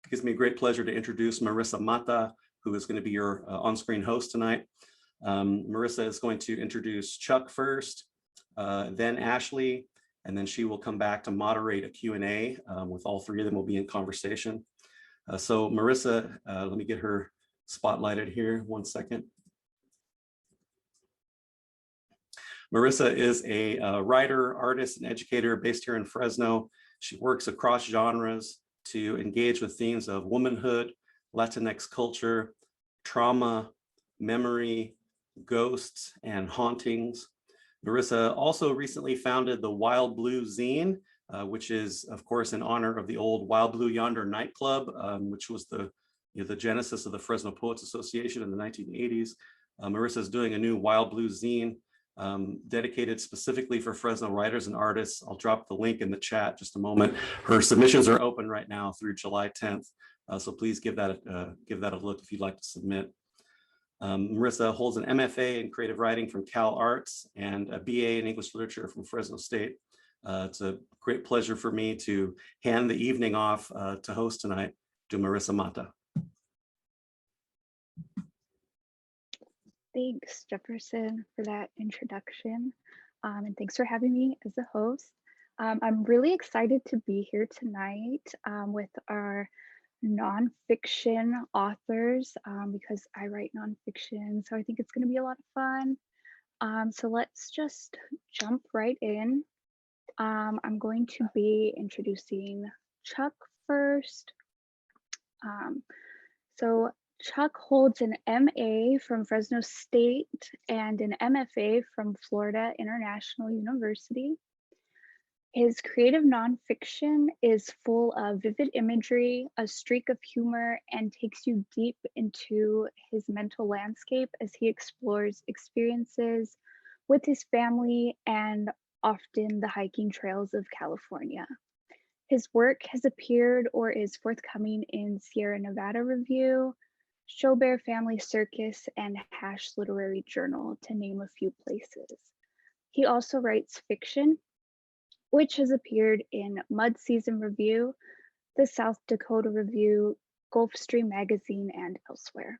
gives me a great pleasure to introduce Marisa Mata, who is going to be your on-screen host tonight. Marisa is going to introduce Chuck first, then Ashley, and then she will come back to moderate a Q&A with all three of them will be in conversation. So Marisa, let me get her spotlighted here, 1 second. Marisa is a writer, artist, and educator based here in Fresno. She works across genres to engage with themes of womanhood, Latinx culture, trauma, memory, ghosts, and hauntings. Marisa also recently founded the Wild Blue Zine, which is, of course, in honor of the old Wild Blue Yonder nightclub, which was the genesis of the Fresno Poets Association in the 1980s. Marisa is doing a new Wild Blue Zine dedicated specifically for Fresno writers and artists. I'll drop the link in the chat just a moment. Her submissions are open right now through July 10th, so please give that a look if you'd like to submit. Marisa holds an MFA in creative writing from Cal Arts and a BA in English literature from Fresno State. It's a great pleasure for me to hand the evening off to host tonight to Marisa Mata. Thanks, Jefferson, for that introduction. And thanks for having me as a host. I'm really excited to be here tonight with our nonfiction authors because I write nonfiction, so I think it's going to be a lot of fun. So let's just jump right in. I'm going to be introducing Chuck first. So Chuck holds an MA from Fresno State and an MFA from Florida International University. His creative nonfiction is full of vivid imagery, a streak of humor, and takes you deep into his mental landscape as he explores experiences with his family and often the hiking trails of California. His work has appeared or is forthcoming in Sierra Nevada Review, Showbear Family Circus, and Hash Literary Journal, to name a few places. He also writes fiction, which has appeared in Mud Season Review, the South Dakota Review, Gulfstream Magazine, and elsewhere.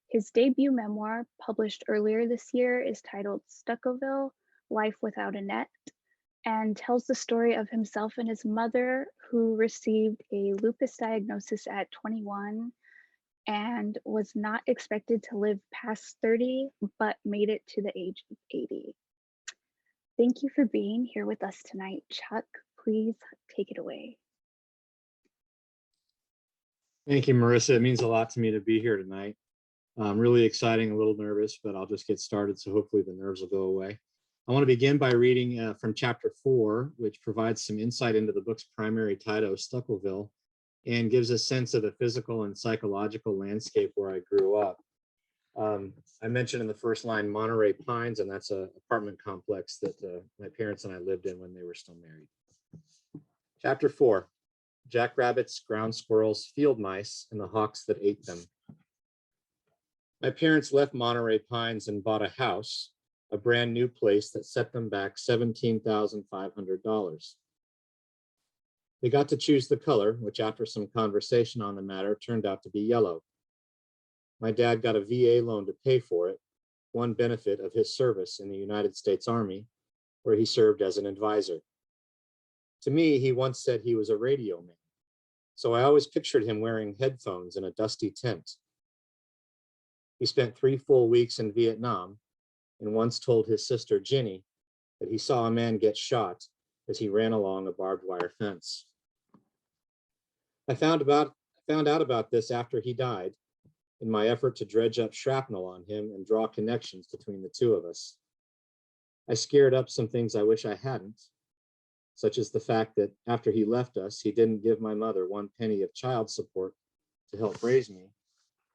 His debut memoir, published earlier this year, is titled Stuccoville, Life Without a Net, and tells the story of himself and his mother, who received a lupus diagnosis at 21 and was not expected to live past 30, but made it to the age of 80. Thank you for being here with us tonight. Chuck, please take it away. Thank you, Marisa. It means a lot to me to be here tonight. Really exciting, a little nervous, but I'll just get started, so hopefully the nerves will go away. I want to begin by reading from chapter 4, which provides some insight into the book's primary title, Stuccoville, and gives a sense of the physical and psychological landscape where I grew up. I mentioned in the first line Monterey Pines, and that's an apartment complex that my parents and I lived in when they were still married. Chapter 4, Jackrabbits, Ground Squirrels, Field Mice, and the Hawks that ate them. My parents left Monterey Pines and bought a house, a brand new place that set them back $17,500. They got to choose the color, which after some conversation on the matter turned out to be yellow. My dad got a VA loan to pay for it, one benefit of his service in the United States Army, where he served as an advisor. To me, he once said he was a radio man, so I always pictured him wearing headphones in a dusty tent. He spent 3 full weeks in Vietnam and once told his sister Ginny that he saw a man get shot as he ran along a barbed wire fence. I found out about this after he died in my effort to dredge up shrapnel on him and draw connections between the two of us. I scared up some things I wish I hadn't, such as the fact that after he left us, he didn't give my mother 1 penny of child support to help raise me,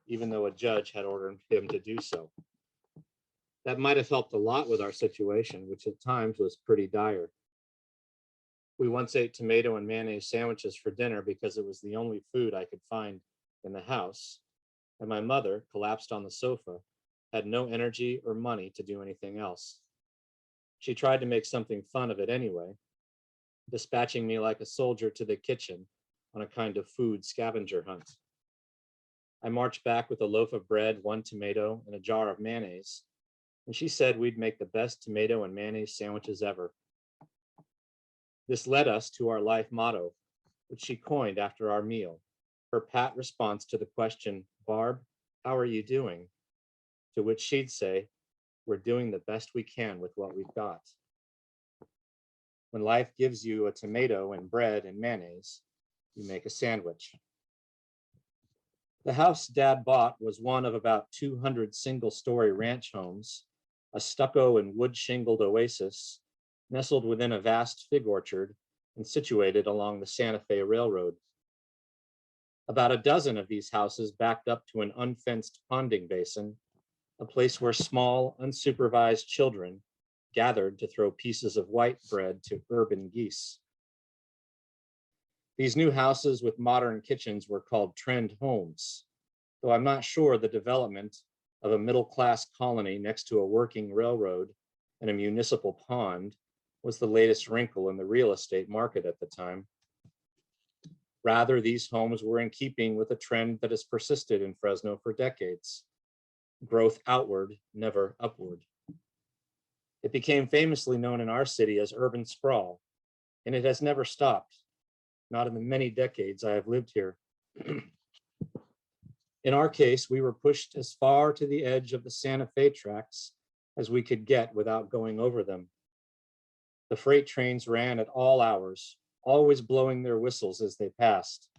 even though a judge had ordered him to do so. That might have helped a lot with our situation, which at times was pretty dire. We once ate tomato and mayonnaise sandwiches for dinner because it was the only food I could find in the house, and my mother, collapsed on the sofa, had no energy or money to do anything else. She tried to make something fun of it anyway, dispatching me like a soldier to the kitchen on a kind of food scavenger hunt. I marched back with a loaf of bread, 1 tomato, and a jar of mayonnaise, and she said we'd make the best tomato and mayonnaise sandwiches ever. This led us to our life motto, which she coined after our meal, her pat response to the question, "Barb, how are you doing?" To which she'd say, "We're doing the best we can with what we've got." When life gives you a tomato and bread and mayonnaise, you make a sandwich. The house Dad bought was one of about 200 single-story ranch homes, a stucco and wood-shingled oasis, nestled within a vast fig orchard and situated along the Santa Fe Railroad. About a dozen of these houses backed up to an unfenced ponding basin, a place where small, unsupervised children gathered to throw pieces of white bread to urban geese. These new houses with modern kitchens were called trend homes, though I'm not sure the development of a middle-class colony next to a working railroad and a municipal pond was the latest wrinkle in the real estate market at the time. Rather, these homes were in keeping with a trend that has persisted in Fresno for decades: growth outward, never upward. It became famously known in our city as urban sprawl, and it has never stopped, not in the many decades I have lived here. In our case, we were pushed as far to the edge of the Santa Fe tracks as we could get without going over them. The freight trains ran at all hours, always blowing their whistles as they passed.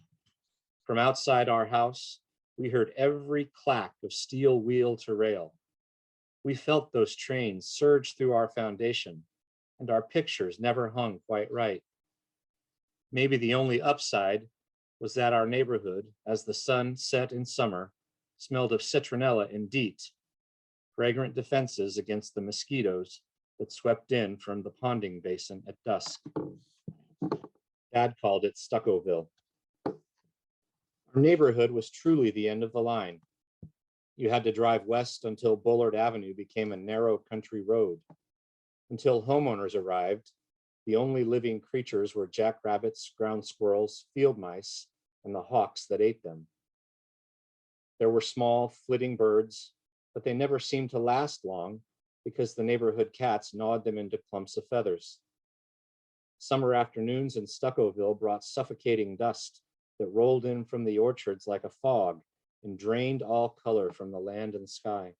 From outside our house, we heard every clack of steel wheel to rail. We felt those trains surge through our foundation, and our pictures never hung quite right. Maybe the only upside was that our neighborhood, as the sun set in summer, smelled of citronella and DEET, fragrant defenses against the mosquitoes that swept in from the ponding basin at dusk. Dad called it Stuccoville. Our neighborhood was truly the end of the line. You had to drive west until Bullard Avenue became a narrow country road. Until homeowners arrived, the only living creatures were jackrabbits, ground squirrels, field mice, and the hawks that ate them. There were small, flitting birds, but they never seemed to last long because the neighborhood cats gnawed them into clumps of feathers. Summer afternoons in Stuccoville brought suffocating dust that rolled in from the orchards like a fog and drained all color from the land and sky.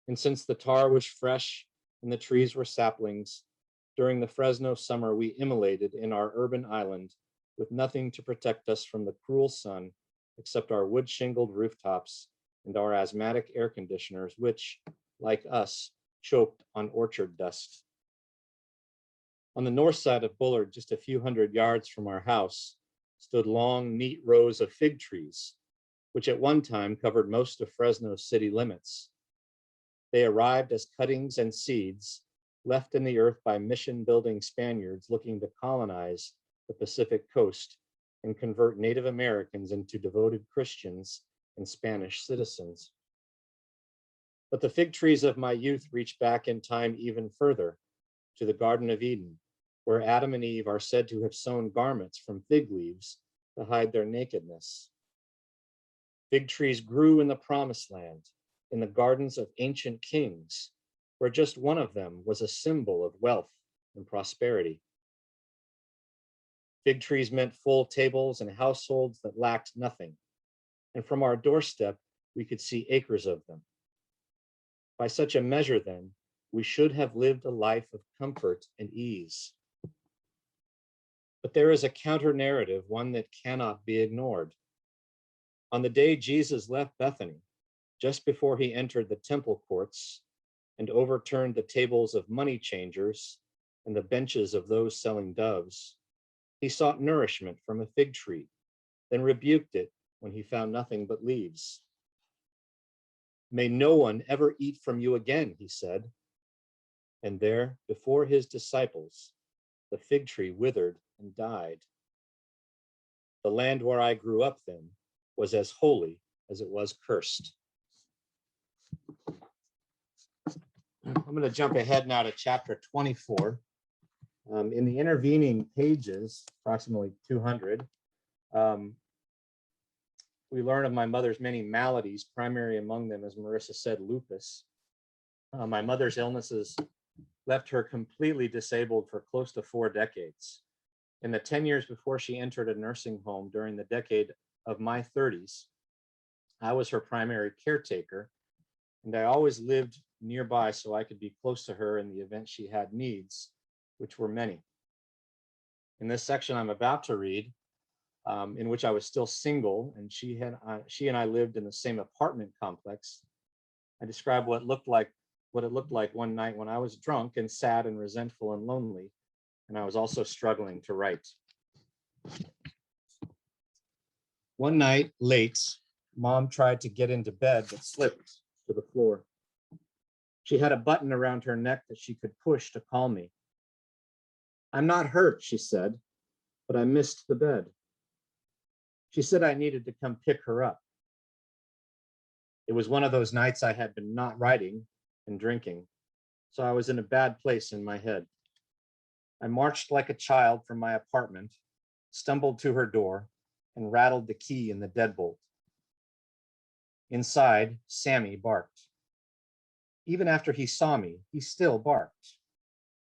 And since the tar was fresh and the trees were saplings, during the Fresno summer we immolated in our urban island with nothing to protect us from the cruel sun except our wood-shingled rooftops and our asthmatic air conditioners, which, like us, choked on orchard dust. On the north side of Bullard, just a few hundred yards from our house, stood long, neat rows of fig trees, which at one time covered most of Fresno's city limits. They arrived as cuttings and seeds left in the earth by mission-building Spaniards looking to colonize the Pacific coast and convert Native Americans into devoted Christians and Spanish citizens. But the fig trees of my youth reach back in time even further, to the Garden of Eden, where Adam and Eve are said to have sewn garments from fig leaves to hide their nakedness. Fig trees grew in the Promised Land, in the gardens of ancient kings, where just one of them was a symbol of wealth and prosperity. Fig trees meant full tables and households that lacked nothing, and from our doorstep, we could see acres of them. By such a measure, then, we should have lived a life of comfort and ease. But there is a counter narrative, one that cannot be ignored. On the day Jesus left Bethany, just before he entered the temple courts and overturned the tables of money changers and the benches of those selling doves, he sought nourishment from a fig tree, then rebuked it when he found nothing but leaves. "May no one ever eat from you again," he said. And there, before his disciples, the fig tree withered and died. The land where I grew up then was as holy as it was cursed. I'm going to jump ahead now to chapter 24. In the intervening pages, approximately 200, We learn of my mother's many maladies, primary among them, as Marisa said, lupus. My mother's illnesses left her completely disabled for close to 4 decades. In the 10 years before she entered a nursing home during the decade of my 30s, I was her primary caretaker, and I always lived nearby so I could be close to her in the event she had needs, which were many. In this section I'm about to read, in which I was still single and she and I lived in the same apartment complex, I describe what it looked like one night when I was drunk and sad and resentful and lonely, and I was also struggling to write. One night, late, Mom tried to get into bed but slipped to the floor. She had a button around her neck that she could push to call me. "I'm not hurt," she said, "but I missed the bed." She said I needed to come pick her up. It was one of those nights I had been not writing and drinking, so I was in a bad place in my head. I marched like a child from my apartment, stumbled to her door, and rattled the key in the deadbolt. Inside, Sammy barked. Even after he saw me, he still barked.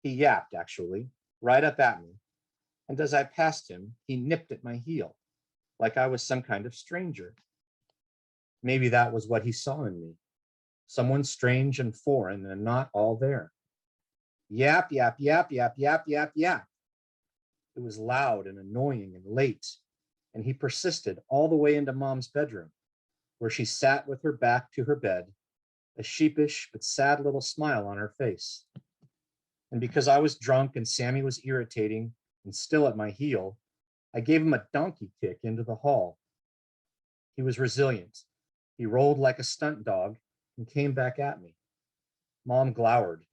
He yapped, actually, right up at me, and as I passed him, he nipped at my heel, like I was some kind of stranger. Maybe that was what he saw in me, someone strange and foreign and not all there. Yap, yap, yap, yap, yap, yap, yap. It was loud and annoying and late, and he persisted all the way into Mom's bedroom, where she sat with her back to her bed, a sheepish but sad little smile on her face. And because I was drunk and Sammy was irritating and still at my heel, I gave him a donkey kick into the hall. He was resilient. He rolled like a stunt dog and came back at me. Mom glowered.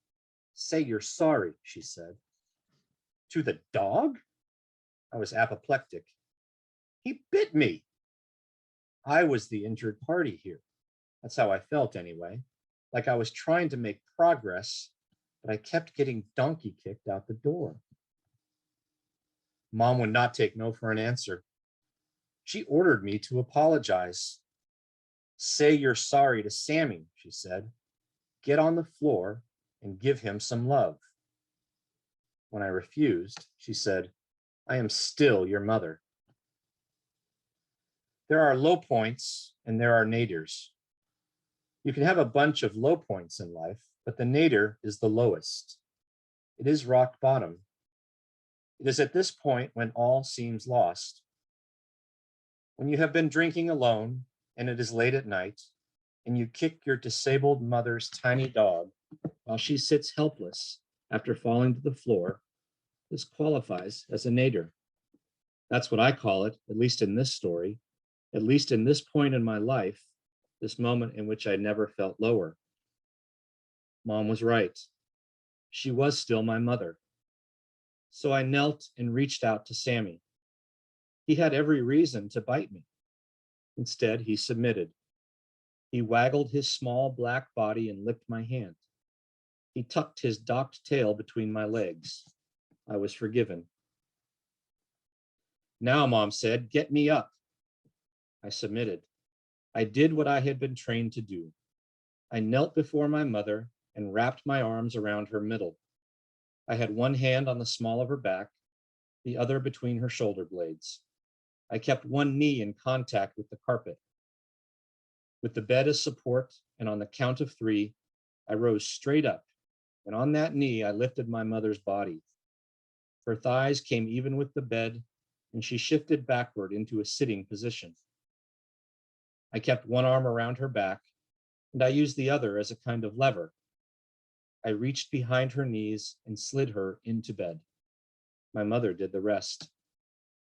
"Say you're sorry," she said. "To the dog?" I was apoplectic. "He bit me." I was the injured party here. That's how I felt anyway, like I was trying to make progress, but I kept getting donkey kicked out the door. Mom would not take no for an answer. She ordered me to apologize. "Say you're sorry to Sammy," she said. "Get on the floor and give him some love." When I refused, she said, "I am still your mother." There are low points and there are nadirs. You can have a bunch of low points in life, but the nadir is the lowest. It is rock bottom. It is at this point when all seems lost. When you have been drinking alone and it is late at night, and you kick your disabled mother's tiny dog while she sits helpless after falling to the floor, this qualifies as a nadir. That's what I call it, at least in this story, at least in this point in my life, this moment in which I never felt lower. Mom was right. She was still my mother. So I knelt and reached out to Sammy. He had every reason to bite me. Instead, he submitted. He waggled his small black body and licked my hand. He tucked his docked tail between my legs. I was forgiven. "Now," Mom said, "get me up." I submitted. I did what I had been trained to do. I knelt before my mother and wrapped my arms around her middle. I had one hand on the small of her back, the other between her shoulder blades. I kept one knee in contact with the carpet. With the bed as support, and on the count of 3, I rose straight up, and on that knee, I lifted my mother's body. Her thighs came even with the bed, and she shifted backward into a sitting position. I kept one arm around her back, and I used the other as a kind of lever. I reached behind her knees and slid her into bed. My mother did the rest.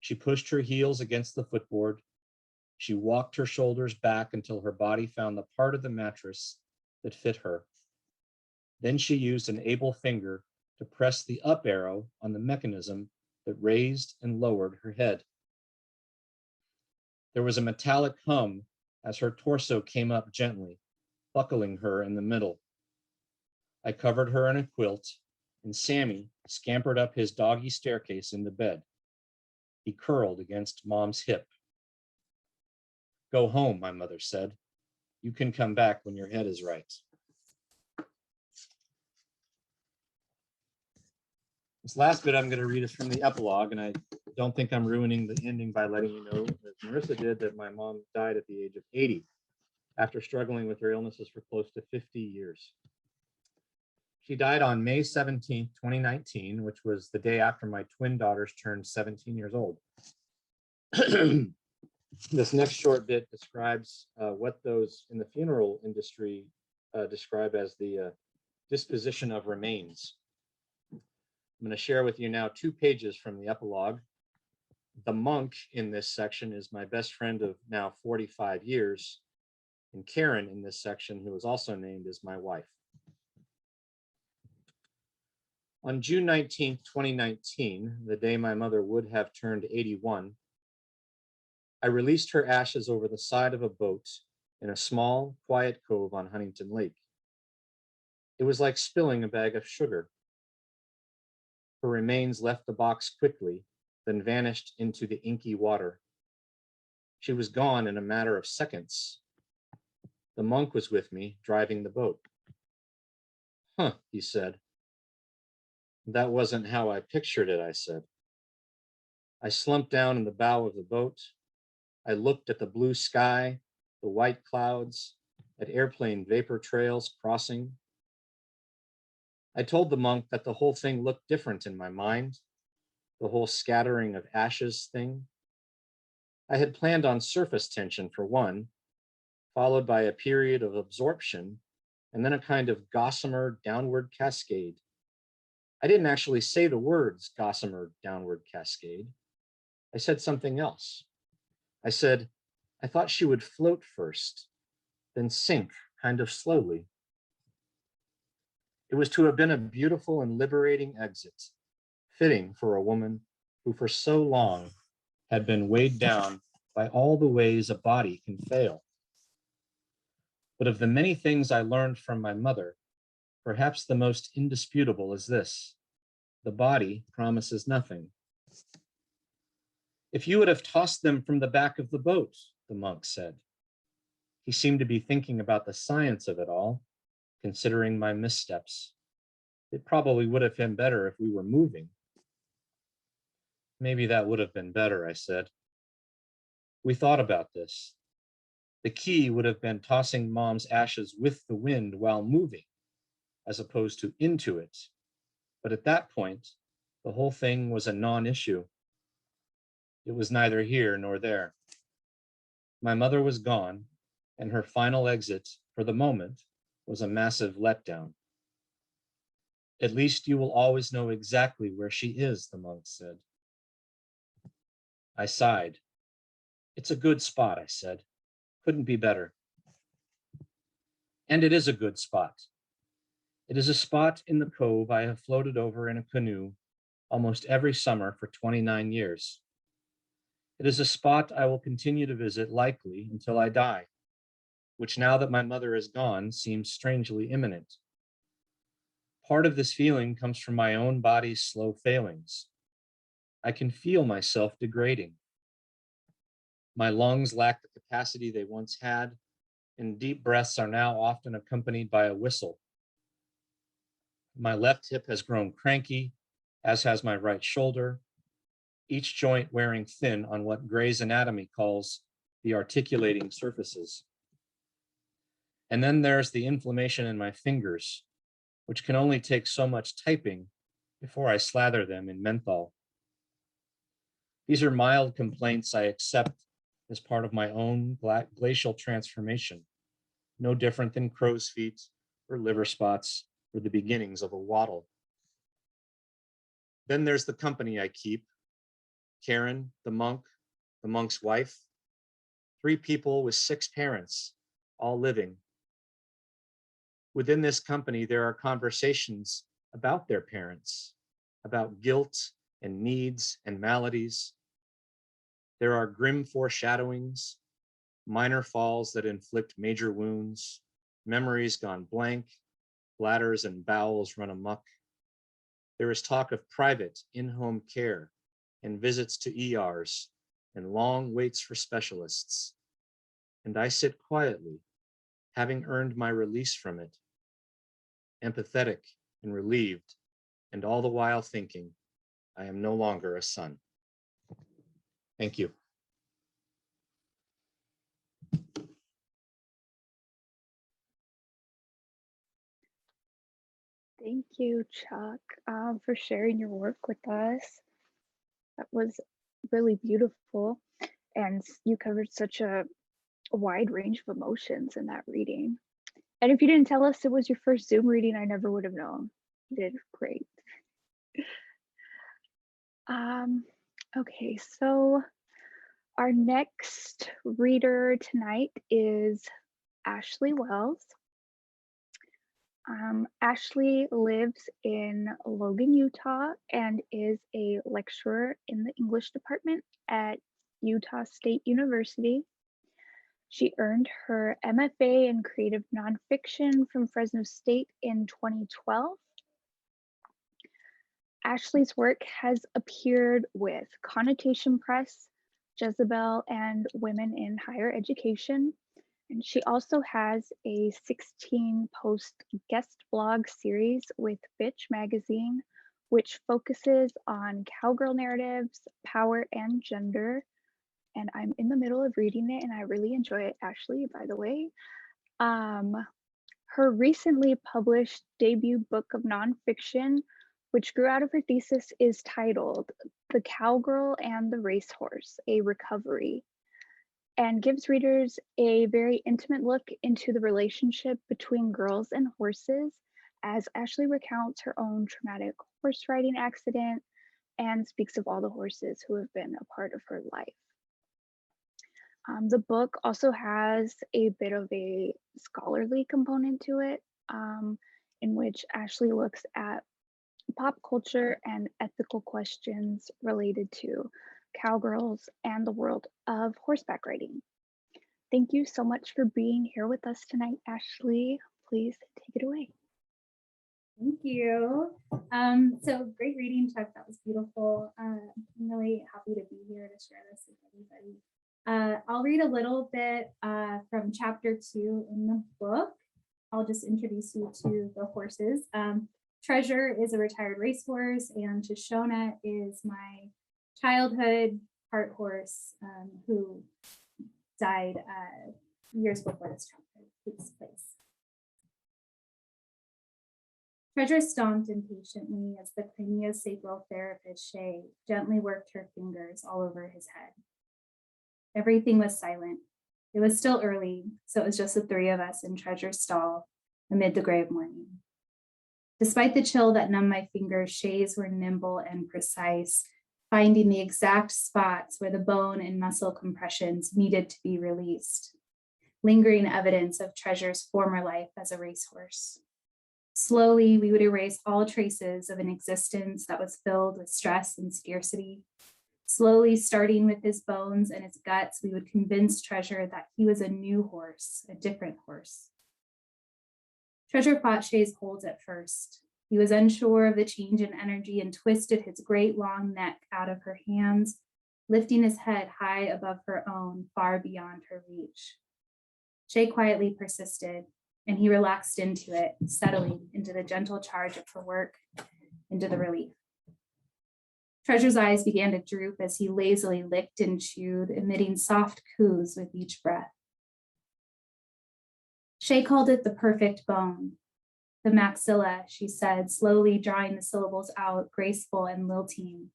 She pushed her heels against the footboard. She walked her shoulders back until her body found the part of the mattress that fit her. Then she used an able finger to press the up arrow on the mechanism that raised and lowered her head. There was a metallic hum as her torso came up gently, buckling her in the middle. I covered her in a quilt, and Sammy scampered up his doggy staircase into bed. He curled against Mom's hip. "Go home," my mother said. "You can come back when your head is right." This last bit I'm going to read is from the epilogue, and I don't think I'm ruining the ending by letting you know, as Marisa did, that my mom died at the age of 80 after struggling with her illnesses for close to 50 years. She died on May 17, 2019, which was the day after my twin daughters turned 17 years old. This next short bit describes what those in the funeral industry describe as the disposition of remains. I'm going to share with you now 2 pages from the epilogue. The monk in this section is my best friend of now 45 years, and Karen in this section, who is also named, is my wife. On June 19, 2019, the day my mother would have turned 81, I released her ashes over the side of a boat in a small, quiet cove on Huntington Lake. It was like spilling a bag of sugar. Her remains left the box quickly, then vanished into the inky water. She was gone in a matter of seconds. The monk was with me, driving the boat. "Huh," he said. "That wasn't how I pictured it," I said. I slumped down in the bow of the boat. I looked at the blue sky, the white clouds, at airplane vapor trails crossing. I told the monk that the whole thing looked different in my mind, the whole scattering of ashes thing. I had planned on surface tension for one, followed by a period of absorption, and then a kind of gossamer downward cascade. I didn't actually say the words gossamer downward cascade. I said something else. I said, I thought she would float first, then sink kind of slowly. It was to have been a beautiful and liberating exit, fitting for a woman who for so long had been weighed down by all the ways a body can fail. But of the many things I learned from my mother, perhaps the most indisputable is this: the body promises nothing. "If you would have tossed them from the back of the boat," the monk said. He seemed to be thinking about the science of it all, considering my missteps. "It probably would have been better if we were moving." "Maybe that would have been better," I said. "We thought about this. The key would have been tossing Mom's ashes with the wind while moving, as opposed to into it. But at that point, the whole thing was a non-issue. It was neither here nor there. My mother was gone, and her final exit, for the moment, was a massive letdown. "At least you will always know exactly where she is," the monk said. I sighed. "It's a good spot," I said. "Couldn't be better." And it is a good spot. It is a spot in the cove I have floated over in a canoe almost every summer for 29 years. It is a spot I will continue to visit likely until I die, which now that my mother is gone seems strangely imminent. Part of this feeling comes from my own body's slow failings. I can feel myself degrading. My lungs lack the capacity they once had, and deep breaths are now often accompanied by a whistle. My left hip has grown cranky, as has my right shoulder, each joint wearing thin on what Gray's Anatomy calls the articulating surfaces. And then there's the inflammation in my fingers, which can only take so much typing before I slather them in menthol. These are mild complaints I accept as part of my own glacial transformation, no different than crow's feet or liver spots or the beginnings of a waddle. Then there's the company I keep: Karen, the monk's wife, 3 people with 6 parents, all living. Within this company, there are conversations about their parents, about guilt and needs and maladies. There are grim foreshadowings, minor falls that inflict major wounds, memories gone blank, bladders and bowels run amok. There is talk of private in-home care and visits to ERs and long waits for specialists. And I sit quietly, having earned my release from it, empathetic and relieved, and all the while thinking, I am no longer a son. Thank you. Thank you, Chuck, for sharing your work with us. That was really beautiful. And you covered such a wide range of emotions in that reading. And if you didn't tell us it was your first Zoom reading, I never would have known. You did great. Okay, so our next reader tonight is Ashley Wells. Ashley lives in Logan, Utah, and is a lecturer in the English department at Utah State University. She earned her MFA in creative nonfiction from Fresno State in 2012. Ashley's work has appeared with Connotation Press, Jezebel, and Women in Higher Education. And she also has a 16-post guest blog series with Bitch Magazine, which focuses on cowgirl narratives, power, and gender. And I'm in the middle of reading it, and I really enjoy it, Ashley, by the way. Her recently published debut book of nonfiction, which grew out of her thesis, is titled The Cowgirl and the Racehorse, A Recovery, and gives readers a very intimate look into the relationship between girls and horses, as Ashley recounts her own traumatic horse riding accident and speaks of all the horses who have been a part of her life. The book also has a bit of a scholarly component to it, in which Ashley looks at pop culture and ethical questions related to cowgirls and the world of horseback riding. Thank you so much for being here with us tonight, Ashley. Please take it away. Thank you. So great reading, Chuck. That was beautiful. I'm really happy to be here to share this with everybody. I'll read a little bit from chapter 2 in the book. I'll just introduce you to the horses. Treasure is a retired racehorse, and Shoshona is my childhood cart horse who died years before this chapter takes place. Treasure stomped impatiently as the craniosacral therapist Shay gently worked her fingers all over his head. Everything was silent. It was still early, so it was just the three of us in Treasure's stall amid the gray of morning. Despite the chill that numbed my fingers, Shay's were nimble and precise, finding the exact spots where the bone and muscle compressions needed to be released, lingering evidence of Treasure's former life as a racehorse. Slowly, we would erase all traces of an existence that was filled with stress and scarcity. Slowly, starting with his bones and his guts, we would convince Treasure that he was a new horse, a different horse. Treasure fought Shay's holds at first. He was unsure of the change in energy and twisted his great long neck out of her hands, lifting his head high above her own, far beyond her reach. Shay quietly persisted, and he relaxed into it, settling into the gentle charge of her work, into the relief. Treasure's eyes began to droop as he lazily licked and chewed, emitting soft coos with each breath. Shay called it the perfect bone. The maxilla, she said, slowly drawing the syllables out, graceful and lilting.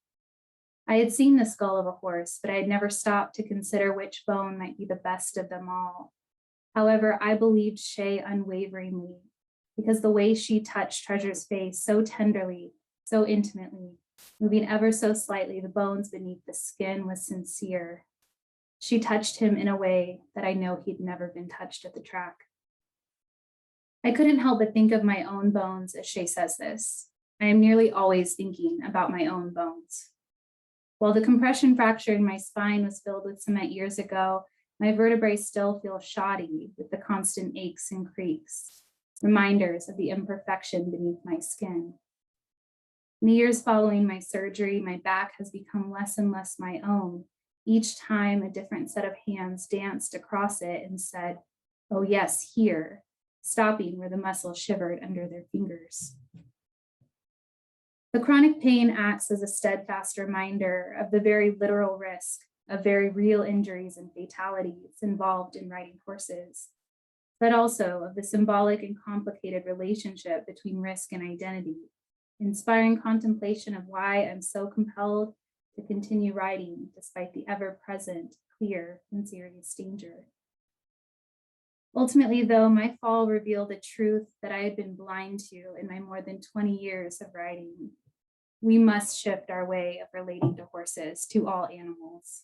I had seen the skull of a horse, but I had never stopped to consider which bone might be the best of them all. However, I believed Shay unwaveringly, because the way she touched Treasure's face so tenderly, so intimately, moving ever so slightly the bones beneath the skin, was sincere. She touched him in a way that I know he'd never been touched at the track. I couldn't help but think of my own bones as Shay says this. I am nearly always thinking about my own bones. While the compression fracture in my spine was filled with cement years ago, my vertebrae still feel shoddy with the constant aches and creaks, reminders of the imperfection beneath my skin. In the years following my surgery, my back has become less and less my own. Each time a different set of hands danced across it and said, "Oh yes, here," stopping where the muscle shivered under their fingers. The chronic pain acts as a steadfast reminder of the very literal risk of very real injuries and fatalities involved in riding horses, but also of the symbolic and complicated relationship between risk and identity, inspiring contemplation of why I'm so compelled to continue riding despite the ever-present, clear, and serious danger. Ultimately, though, my fall revealed a truth that I had been blind to in my more than 20 years of riding. We must shift our way of relating to horses, to all animals.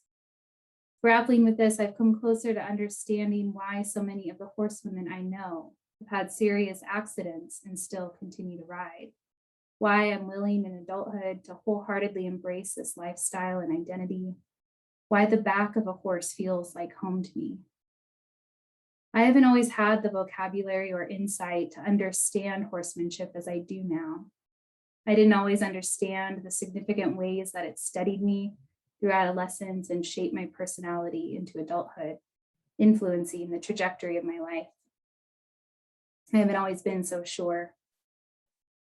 Grappling with this, I've come closer to understanding why so many of the horsewomen I know have had serious accidents and still continue to ride. Why I'm willing in adulthood to wholeheartedly embrace this lifestyle and identity. Why the back of a horse feels like home to me. I haven't always had the vocabulary or insight to understand horsemanship as I do now. I didn't always understand the significant ways that it steadied me through adolescence and shaped my personality into adulthood, influencing the trajectory of my life. I haven't always been so sure.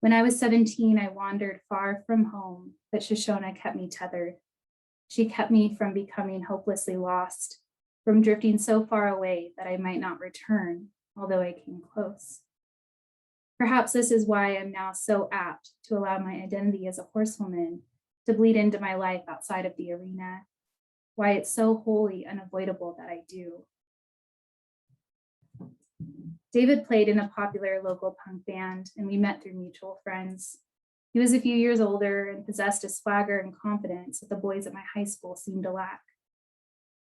When I was 17, I wandered far from home, but Shoshona kept me tethered. She kept me from becoming hopelessly lost, from drifting so far away that I might not return, although I came close. Perhaps this is why I'm now so apt to allow my identity as a horsewoman to bleed into my life outside of the arena, why it's so wholly unavoidable that I do. David played in a popular local punk band, and we met through mutual friends. He was a few years older and possessed a swagger and confidence that the boys at my high school seemed to lack.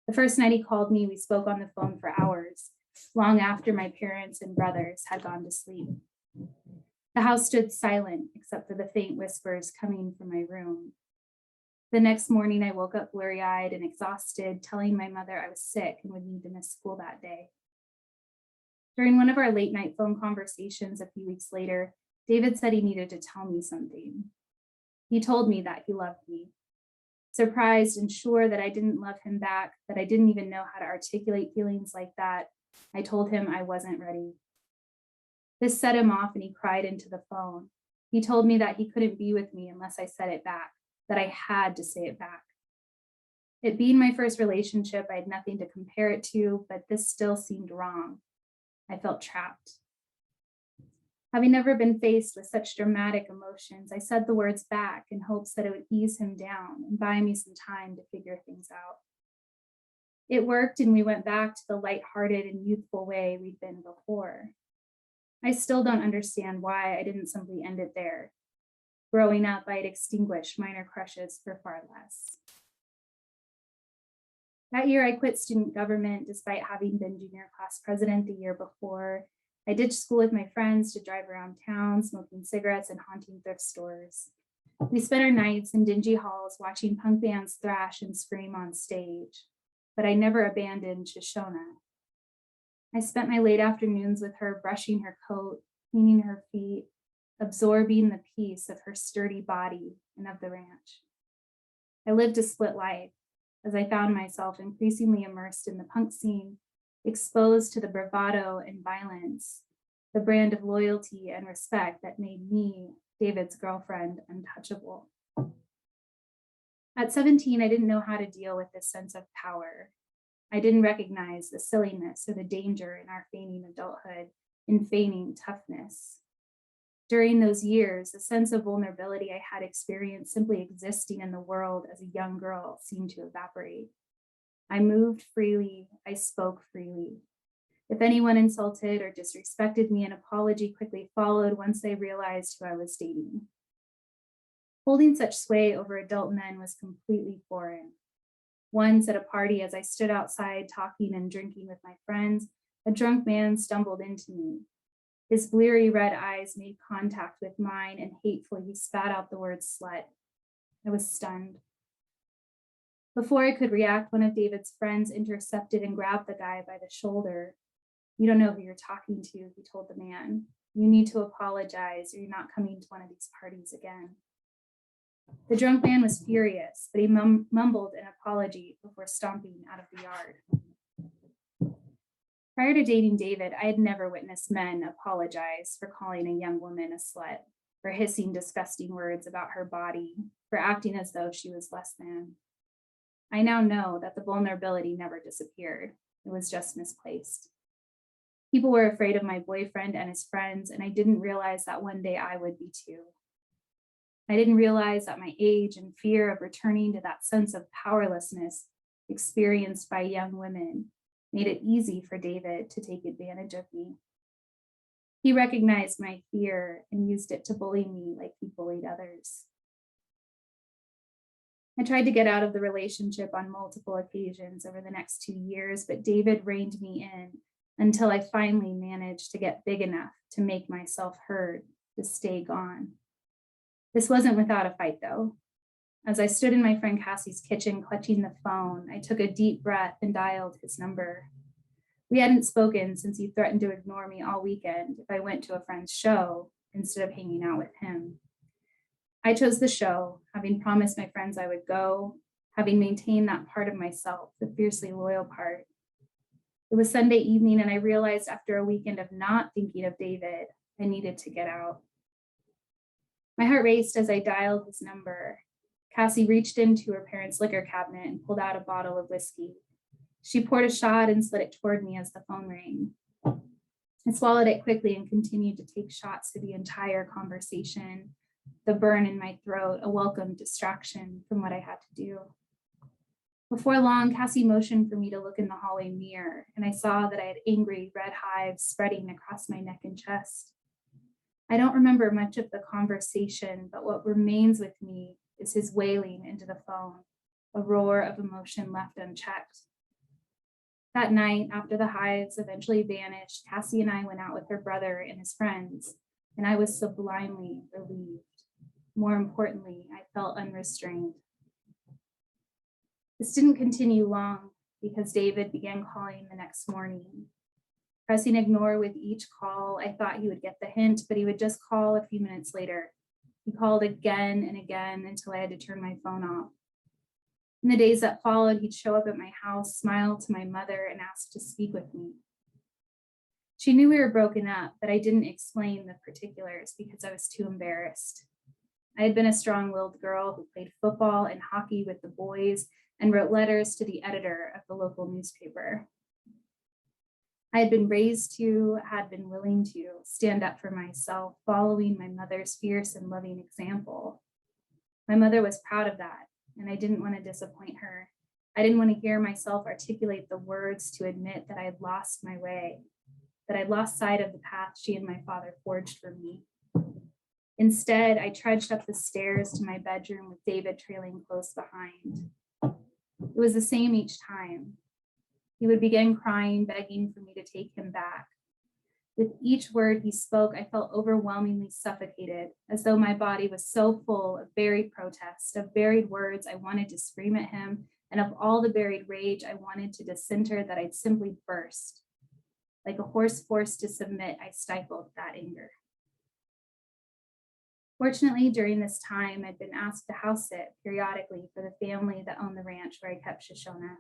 The first night he called me, we spoke on the phone for hours, long after my parents and brothers had gone to sleep. The house stood silent, except for the faint whispers coming from my room. The next morning, I woke up blurry-eyed and exhausted, telling my mother I was sick and would need to miss school that day. During one of our late-night phone conversations a few weeks later, David said he needed to tell me something. He told me that he loved me. Surprised and sure that I didn't love him back, that I didn't even know how to articulate feelings like that, I told him I wasn't ready. This set him off and he cried into the phone. He told me that he couldn't be with me unless I said it back, that I had to say it back. It being my first relationship, I had nothing to compare it to, but this still seemed wrong. I felt trapped. Having never been faced with such dramatic emotions, I said the words back in hopes that it would ease him down and buy me some time to figure things out. It worked, and we went back to the lighthearted and youthful way we'd been before. I still don't understand why I didn't simply end it there. Growing up, I had extinguished minor crushes for far less. That year, I quit student government despite having been junior class president the year before. I ditched school with my friends to drive around town, smoking cigarettes and haunting thrift stores. We spent our nights in dingy halls watching punk bands thrash and scream on stage, but I never abandoned Shoshona. I spent my late afternoons with her, brushing her coat, cleaning her feet, absorbing the peace of her sturdy body and of the ranch. I lived a split life as I found myself increasingly immersed in the punk scene, exposed to the bravado and violence, the brand of loyalty and respect that made me, David's girlfriend, untouchable. At 17, I didn't know how to deal with this sense of power. I didn't recognize the silliness or the danger in our feigning adulthood, in feigning toughness. During those years, the sense of vulnerability I had experienced simply existing in the world as a young girl seemed to evaporate. I moved freely, I spoke freely. If anyone insulted or disrespected me, an apology quickly followed once they realized who I was dating. Holding such sway over adult men was completely foreign. Once at a party, as I stood outside talking and drinking with my friends, a drunk man stumbled into me. His bleary red eyes made contact with mine, and hatefully he spat out the word slut. I was stunned. Before I could react, one of David's friends intercepted and grabbed the guy by the shoulder. "You don't know who you're talking to," he told the man. "You need to apologize or you're not coming to one of these parties again." The drunk man was furious, but he mumbled an apology before stomping out of the yard. Prior to dating David, I had never witnessed men apologize for calling a young woman a slut, for hissing disgusting words about her body, for acting as though she was less than. I now know that the vulnerability never disappeared. It was just misplaced. People were afraid of my boyfriend and his friends, and I didn't realize that one day I would be too. I didn't realize that my age and fear of returning to that sense of powerlessness experienced by young women made it easy for David to take advantage of me. He recognized my fear and used it to bully me like he bullied others. I tried to get out of the relationship on multiple occasions over the next 2 years, but David reined me in until I finally managed to get big enough to make myself heard, to stay gone. This wasn't without a fight, though. As I stood in my friend Cassie's kitchen clutching the phone, I took a deep breath and dialed his number. We hadn't spoken since he threatened to ignore me all weekend if I went to a friend's show instead of hanging out with him. I chose the show, having promised my friends I would go, having maintained that part of myself, the fiercely loyal part. It was Sunday evening, and I realized after a weekend of not thinking of David, I needed to get out. My heart raced as I dialed his number. Cassie reached into her parents' liquor cabinet and pulled out a bottle of whiskey. She poured a shot and slid it toward me as the phone rang. I swallowed it quickly and continued to take shots to the entire conversation, the burn in my throat, a welcome distraction from what I had to do. Before long, Cassie motioned for me to look in the hallway mirror, and I saw that I had angry red hives spreading across my neck and chest. I don't remember much of the conversation, but what remains with me is his wailing into the phone, a roar of emotion left unchecked. That night, after the hives eventually vanished, Cassie and I went out with her brother and his friends, and I was sublimely relieved. More importantly, I felt unrestrained. This didn't continue long because David began calling the next morning. Pressing ignore with each call, I thought he would get the hint, but he would just call a few minutes later. He called again and again until I had to turn my phone off. In the days that followed, he'd show up at my house, smile to my mother, and ask to speak with me. She knew we were broken up, but I didn't explain the particulars because I was too embarrassed. I had been a strong-willed girl who played football and hockey with the boys and wrote letters to the editor of the local newspaper. I had been raised to, had been willing to stand up for myself, following my mother's fierce and loving example. My mother was proud of that, and I didn't want to disappoint her. I didn't want to hear myself articulate the words to admit that I had lost my way, that I'd lost sight of the path she and my father forged for me. Instead, I trudged up the stairs to my bedroom with David trailing close behind. It was the same each time. He would begin crying, begging for me to take him back. With each word he spoke, I felt overwhelmingly suffocated, as though my body was so full of buried protest, of buried words I wanted to scream at him, and of all the buried rage I wanted to decenter that I'd simply burst. Like a horse forced to submit, I stifled that anger. Fortunately, during this time, I'd been asked to house sit periodically for the family that owned the ranch where I kept Shoshona.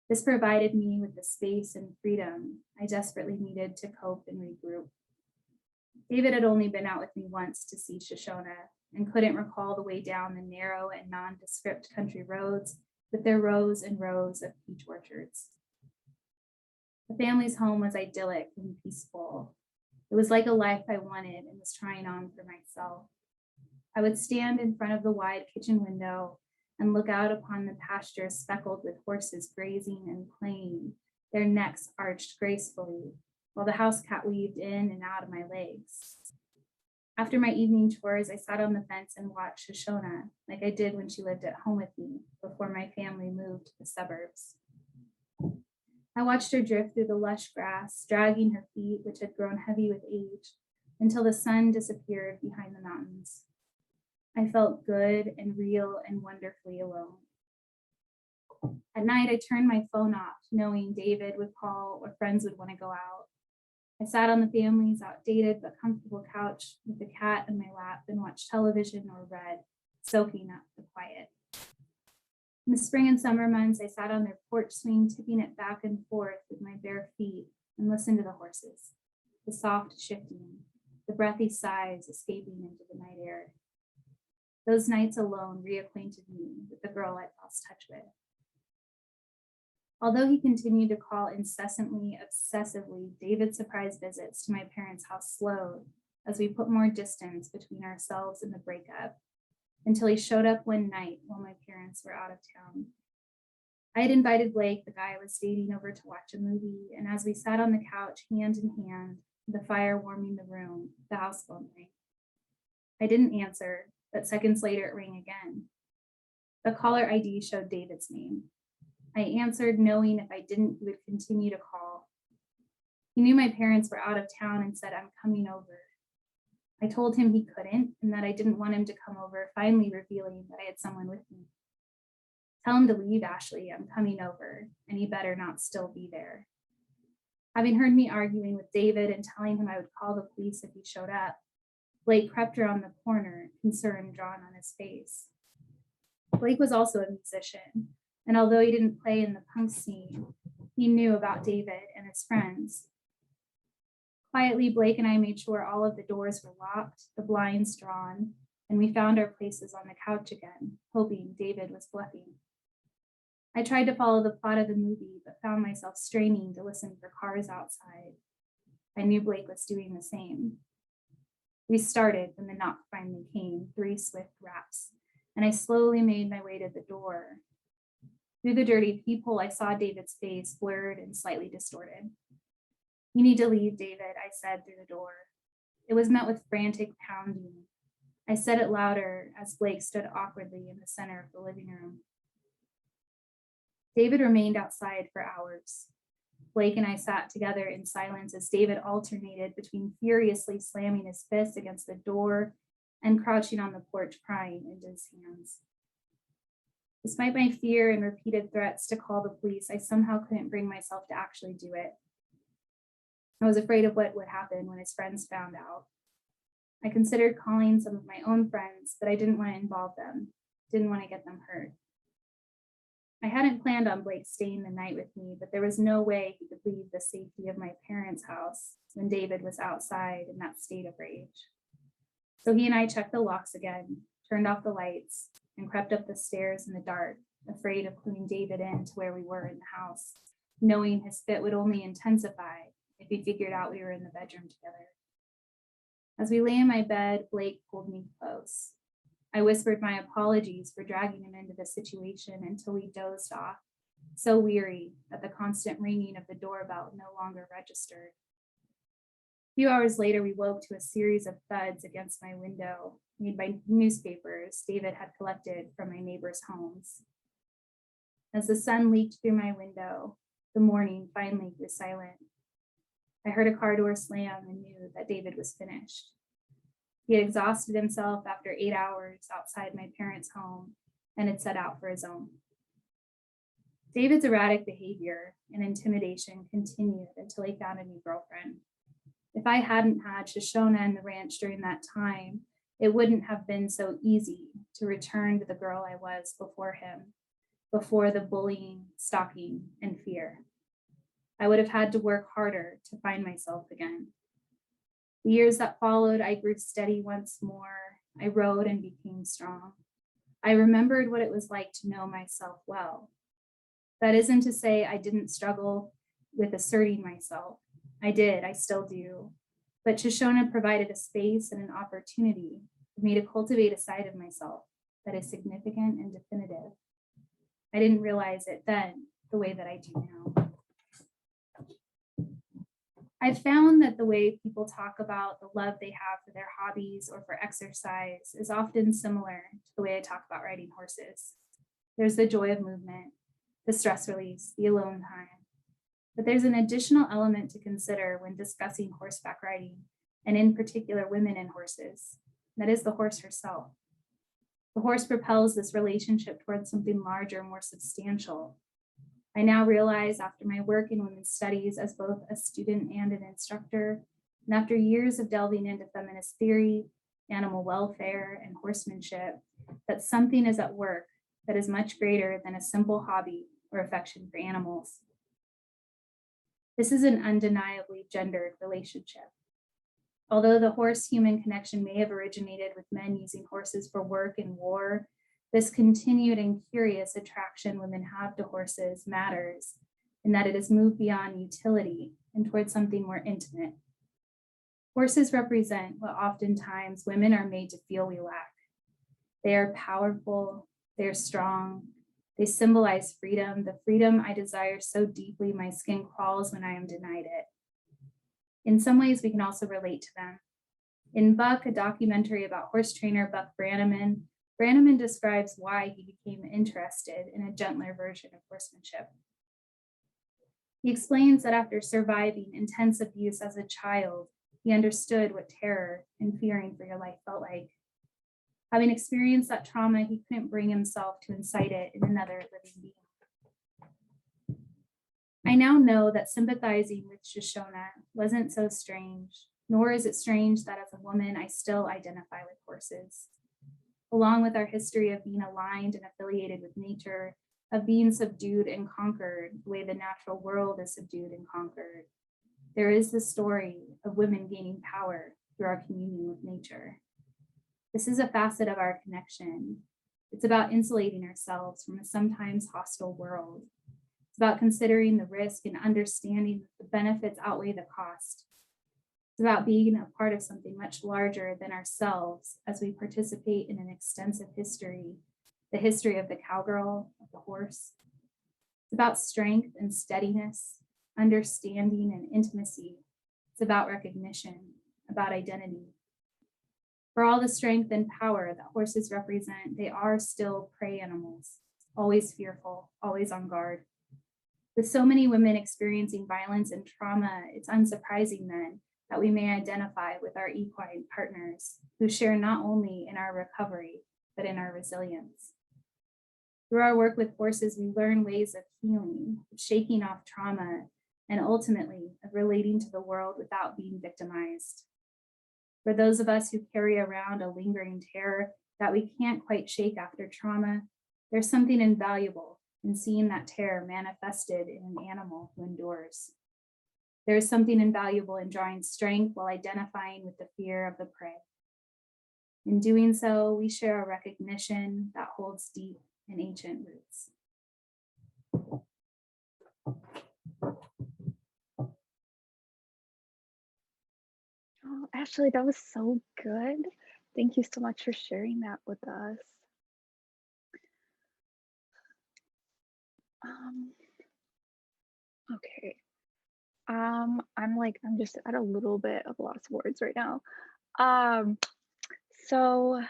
This provided me with the space and freedom I desperately needed to cope and regroup. David had only been out with me once to see Shoshona and couldn't recall the way down the narrow and nondescript country roads with their rows and rows of peach orchards. The family's home was idyllic and peaceful. It was like a life I wanted and was trying on for myself. I would stand in front of the wide kitchen window and look out upon the pasture speckled with horses grazing and playing, their necks arched gracefully, while the house cat weaved in and out of my legs. After my evening chores, I sat on the fence and watched Shoshona, like I did when she lived at home with me before my family moved to the suburbs. I watched her drift through the lush grass, dragging her feet, which had grown heavy with age, until the sun disappeared behind the mountains. I felt good and real and wonderfully alone. At night, I turned my phone off, knowing David would call or friends would want to go out. I sat on the family's outdated but comfortable couch with the cat in my lap and watched television or read. soaking up the quiet. In the spring and summer months, I sat on their porch swing, tipping it back and forth with my bare feet and listened to the horses, the soft shifting, the breathy sighs escaping into the night air. Those nights alone reacquainted me with the girl I'd lost touch with. Although he continued to call incessantly, obsessively, David's surprise visits to my parents' house slowed as we put more distance between ourselves and the breakup, until he showed up one night while my parents were out of town. I had invited Blake, the guy I was dating, over to watch a movie, and as we sat on the couch, hand in hand, the fire warming the room, the house phone rang. I didn't answer, but seconds later it rang again. The caller ID showed David's name. I answered, knowing if I didn't, he would continue to call. He knew my parents were out of town and said, "I'm coming over." I told him he couldn't and that I didn't want him to come over, finally revealing that I had someone with me. "Tell him to leave, Ashley. I'm coming over, and he better not still be there." Having heard me arguing with David and telling him I would call the police if he showed up, Blake crept around the corner, concern drawn on his face. Blake was also a musician, and although he didn't play in the punk scene, he knew about David and his friends. Quietly, Blake and I made sure all of the doors were locked, the blinds drawn, and we found our places on the couch again, hoping David was bluffing. I tried to follow the plot of the movie, but found myself straining to listen for cars outside. I knew Blake was doing the same. We started when the knock finally came, 3 swift raps, and I slowly made my way to the door. Through the dirty peephole, I saw David's face, blurred and slightly distorted. "You need to leave, David," I said through the door. It was met with frantic pounding. I said it louder as Blake stood awkwardly in the center of the living room. David remained outside for hours. Blake and I sat together in silence as David alternated between furiously slamming his fist against the door and crouching on the porch, crying into his hands. Despite my fear and repeated threats to call the police, I somehow couldn't bring myself to actually do it. I was afraid of what would happen when his friends found out. I considered calling some of my own friends, but I didn't want to involve them, didn't want to get them hurt. I hadn't planned on Blake staying the night with me, but there was no way he could leave the safety of my parents' house when David was outside in that state of rage. So he and I checked the locks again, turned off the lights, and crept up the stairs in the dark, afraid of cluing David in to where we were in the house, knowing his fit would only intensify if he figured out we were in the bedroom together. As we lay in my bed, Blake pulled me close. I whispered my apologies for dragging him into the situation until we dozed off, so weary that the constant ringing of the doorbell no longer registered. A few hours later, we woke to a series of thuds against my window, made by newspapers David had collected from my neighbors' homes. As the sun leaked through my window, the morning finally grew silent. I heard a car door slam and knew that David was finished. He had exhausted himself after 8 hours outside my parents' home and had set out for his own. David's erratic behavior and intimidation continued until he found a new girlfriend. If I hadn't had Shoshona and the ranch during that time, it wouldn't have been so easy to return to the girl I was before him, before the bullying, stalking, and fear. I would have had to work harder to find myself again. The years that followed, I grew steady once more. I rode and became strong. I remembered what it was like to know myself well. That isn't to say I didn't struggle with asserting myself. I did, I still do. But Shoshona provided a space and an opportunity for me to cultivate a side of myself that is significant and definitive. I didn't realize it then the way that I do now. I've found that the way people talk about the love they have for their hobbies or for exercise is often similar to the way I talk about riding horses. There's the joy of movement, the stress release, the alone time. But there's an additional element to consider when discussing horseback riding, and in particular women and horses. That is the horse herself. The horse propels this relationship towards something larger, more substantial. I now realize after my work in women's studies as both a student and an instructor, and after years of delving into feminist theory, animal welfare, and horsemanship, that something is at work that is much greater than a simple hobby or affection for animals. This is an undeniably gendered relationship. Although the horse-human connection may have originated with men using horses for work and war, this continued and curious attraction women have to horses matters in that it has moved beyond utility and towards something more intimate. Horses represent what oftentimes women are made to feel we lack. They are powerful, they are strong, they symbolize freedom, the freedom I desire so deeply my skin crawls when I am denied it. In some ways, we can also relate to them. In Buck, a documentary about horse trainer Buck Brannaman, Brannaman describes why he became interested in a gentler version of horsemanship. He explains that after surviving intense abuse as a child, he understood what terror and fearing for your life felt like. Having experienced that trauma, he couldn't bring himself to incite it in another living being. I now know that sympathizing with Shoshona wasn't so strange, nor is it strange that as a woman, I still identify with horses. Along with our history of being aligned and affiliated with nature, of being subdued and conquered the way the natural world is subdued and conquered, there is the story of women gaining power through our communion with nature. This is a facet of our connection. It's about insulating ourselves from a sometimes hostile world. It's about considering the risk and understanding that the benefits outweigh the cost. It's about being a part of something much larger than ourselves as we participate in an extensive history, the history of the cowgirl, of the horse. It's about strength and steadiness, understanding and intimacy. It's about recognition, about identity. For all the strength and power that horses represent, they are still prey animals, always fearful, always on guard. With so many women experiencing violence and trauma, it's unsurprising then that we may identify with our equine partners who share not only in our recovery, but in our resilience. Through our work with horses, we learn ways of healing, of shaking off trauma, and ultimately of relating to the world without being victimized. For those of us who carry around a lingering terror that we can't quite shake after trauma, there's something invaluable in seeing that terror manifested in an animal who endures. There is something invaluable in drawing strength while identifying with the fear of the prey. In doing so, we share a recognition that holds deep and ancient roots. Oh, Ashley, that was so good. Thank you so much for sharing that with us. Okay. I'm just at a little bit of lost words right now. So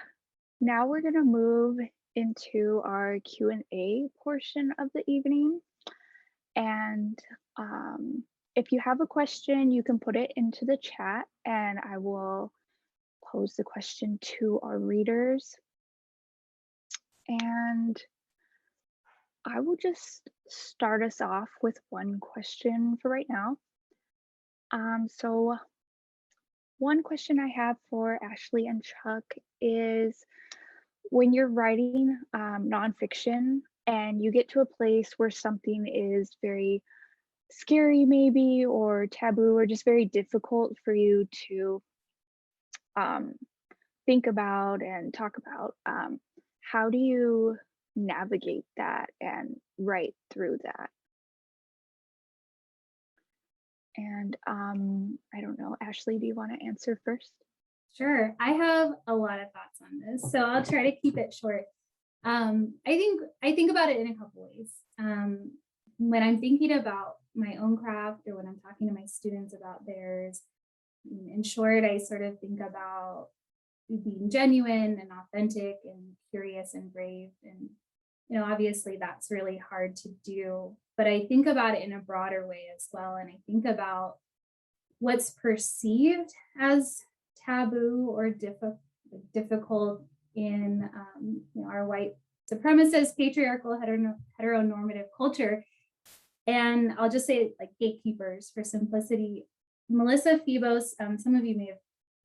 now we're gonna move into our Q&A portion of the evening. And if you have a question, you can put it into the chat and I will pose the question to our readers. And I will just start us off with one question for right now. So one question I have for Ashley and Chuck is, when you're writing nonfiction and you get to a place where something is very scary maybe, or taboo, or just very difficult for you to think about and talk about, how do you navigate that and write through that? And I don't know, Ashley, do you want to answer first? Sure, I have a lot of thoughts on this, so I'll try to keep it short. I think about it in a couple ways. When I'm thinking about my own craft, or when I'm talking to my students about theirs, in short, I sort of think about being genuine and authentic and curious and brave. And, obviously that's really hard to do, but I think about it in a broader way as well. And I think about what's perceived as taboo or difficult in our white supremacist, patriarchal, heteronormative culture. And I'll just say like gatekeepers for simplicity. Melissa Febos, some of you may have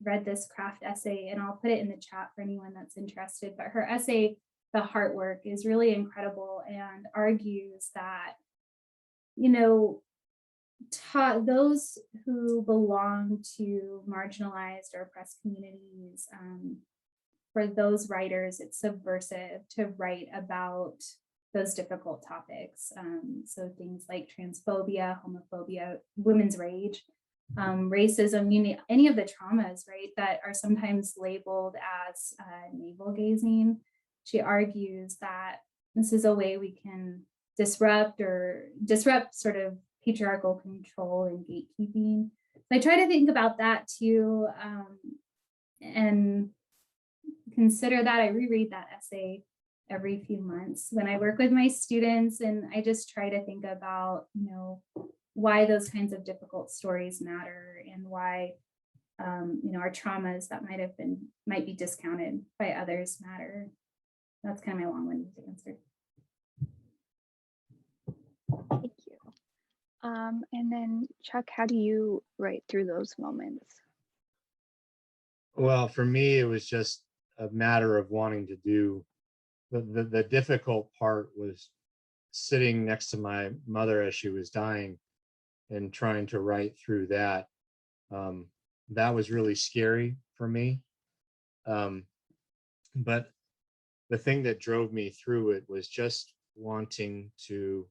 read this craft essay, and I'll put it in the chat for anyone that's interested, but her essay, The Heart Work, is really incredible and argues that, you know, those who belong to marginalized or oppressed communities, for those writers, it's subversive to write about those difficult topics. So things like transphobia, homophobia, women's rage, racism, any of the traumas, right, that are sometimes labeled as navel gazing. She argues that this is a way we can disrupt sort of patriarchal control and gatekeeping. So I try to think about that too, and consider that. I reread that essay every few months when I work with my students, and I just try to think about, you know, why those kinds of difficult stories matter, and why, you know, our traumas that might be discounted by others matter. That's kind of my long-winded answer. Thank you. And then Chuck, how do you write through those moments? Well, for me, it was just a matter of wanting to do, the difficult part was sitting next to my mother as she was dying and trying to write through that. That was really scary for me. But the thing that drove me through it was just wanting to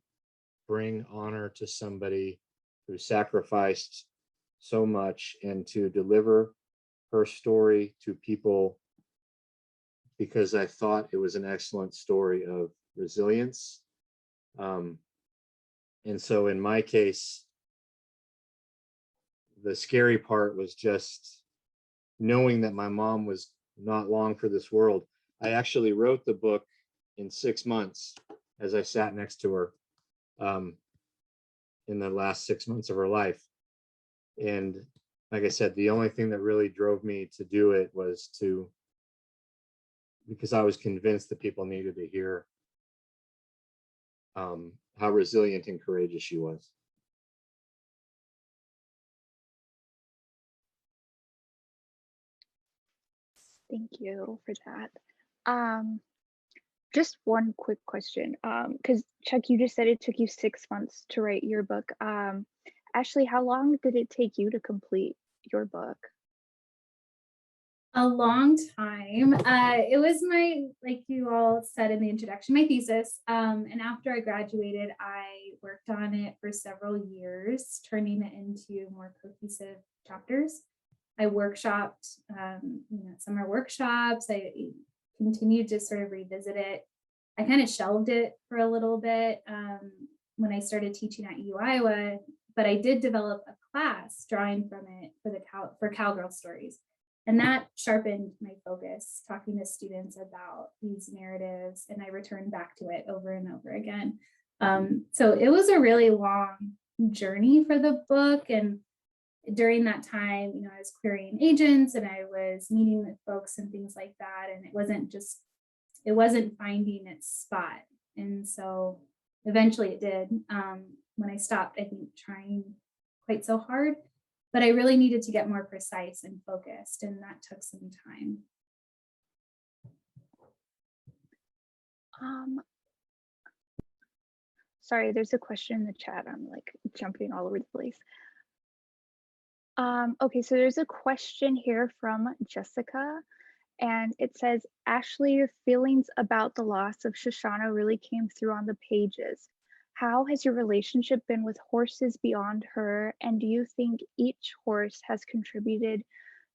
bring honor to somebody who sacrificed so much, and to deliver her story to people, because I thought it was an excellent story of resilience. And so in my case, the scary part was just knowing that my mom was not long for this world. I actually wrote the book in 6 months as I sat next to her in the last 6 months of her life. And like I said, the only thing that really drove me to do it was because I was convinced that people needed to hear how resilient and courageous she was. Thank you for that. Just one quick question, because Chuck, you just said it took you 6 months to write your book. Ashley, how long did it take you to complete your book? A long time. It was like you all said in the introduction, my thesis. And after I graduated, I worked on it for several years, turning it into more cohesive chapters. I workshopped, summer workshops. I continued to sort of revisit it. I kind of shelved it for a little bit when I started teaching at U Iowa, but I did develop a class drawing from it for Cowgirl stories. And that sharpened my focus, talking to students about these narratives, and I returned back to it over and over again. So it was a really long journey for the book. And during that time, I was querying agents and I was meeting with folks and things like that. And it wasn't finding its spot. And so eventually it did. When I stopped, I think, trying quite so hard. But I really needed to get more precise and focused, and that took some time. Sorry, there's a question in the chat. I'm like jumping all over the place. Okay, so there's a question here from Jessica, and it says, Ashley, your feelings about the loss of Shoshana really came through on the pages. How has your relationship been with horses beyond her? And do you think each horse has contributed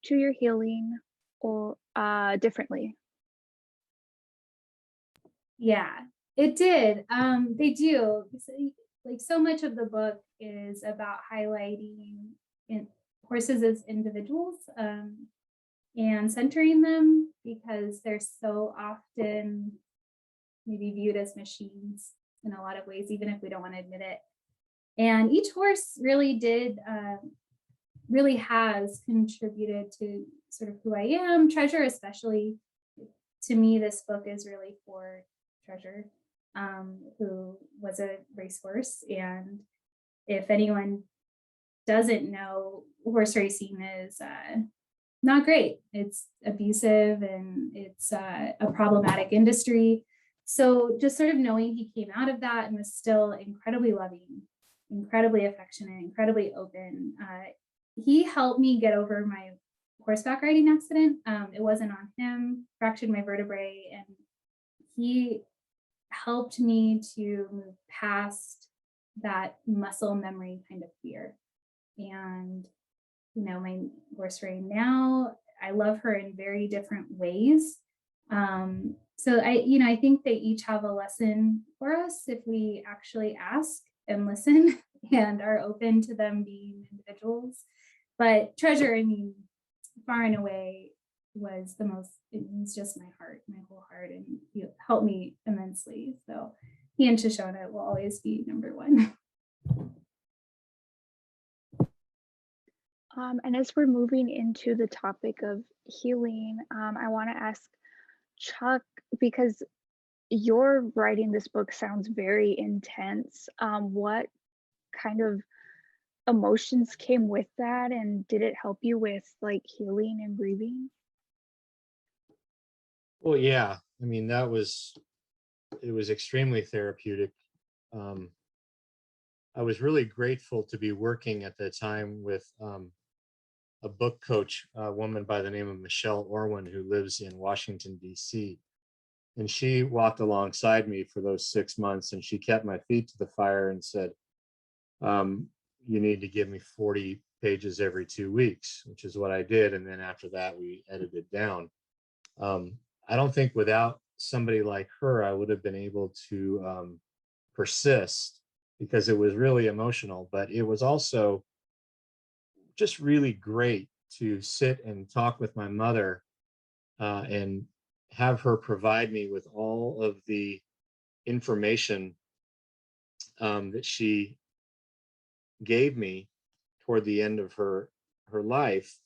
to your healing or differently? Yeah, it did. They do. Like so much of the book is about highlighting horses as individuals and centering them, because they're so often maybe viewed as machines in a lot of ways, even if we don't want to admit it. And each horse really has contributed to sort of who I am. Treasure, especially, to me, this book is really for Treasure, who was a racehorse. And if anyone doesn't know, horse racing is not great. It's abusive and it's a problematic industry. So just sort of knowing he came out of that and was still incredibly loving, incredibly affectionate, incredibly open. He helped me get over my horseback riding accident. It wasn't on him, fractured my vertebrae, and he helped me to move past that muscle memory kind of fear. And, you know, my horse riding now, I love her in very different ways. So I think they each have a lesson for us if we actually ask and listen and are open to them being individuals. But Treasure, I mean, far and away was the most, it was just my heart, my whole heart, and he helped me immensely. So he and Shoshona will always be number one. And as we're moving into the topic of healing, I want to ask Chuck, because your writing this book sounds very intense. What kind of emotions came with that, and did it help you with like healing and grieving? Well, yeah, I mean, it was extremely therapeutic. I was really grateful to be working at the time with a book coach, a woman by the name of Michelle Orwin, who lives in Washington, D.C. And she walked alongside me for those 6 months, and she kept my feet to the fire and said, you need to give me 40 pages every 2 weeks, which is what I did. And then after that, we edited down. I don't think without somebody like her, I would have been able to persist, because it was really emotional, but it was also just really great to sit and talk with my mother and have her provide me with all of the information that she gave me toward the end of her life,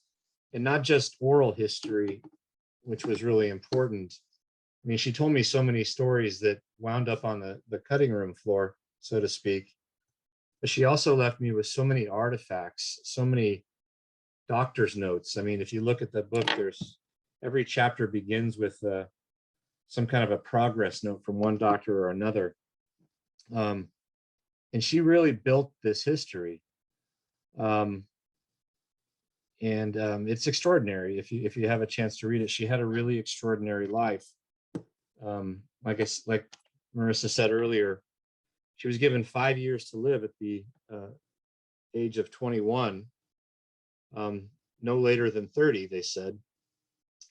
and not just oral history, which was really important. I mean, she told me so many stories that wound up on the cutting room floor, so to speak. But she also left me with so many artifacts, so many doctor's notes. I mean, if you look at the book, every chapter begins with some kind of a progress note from one doctor or another. And she really built this history. And it's extraordinary if you have a chance to read it. She had a really extraordinary life. Like Marisa said earlier, she was given 5 years to live at the age of 21, no later than 30, they said.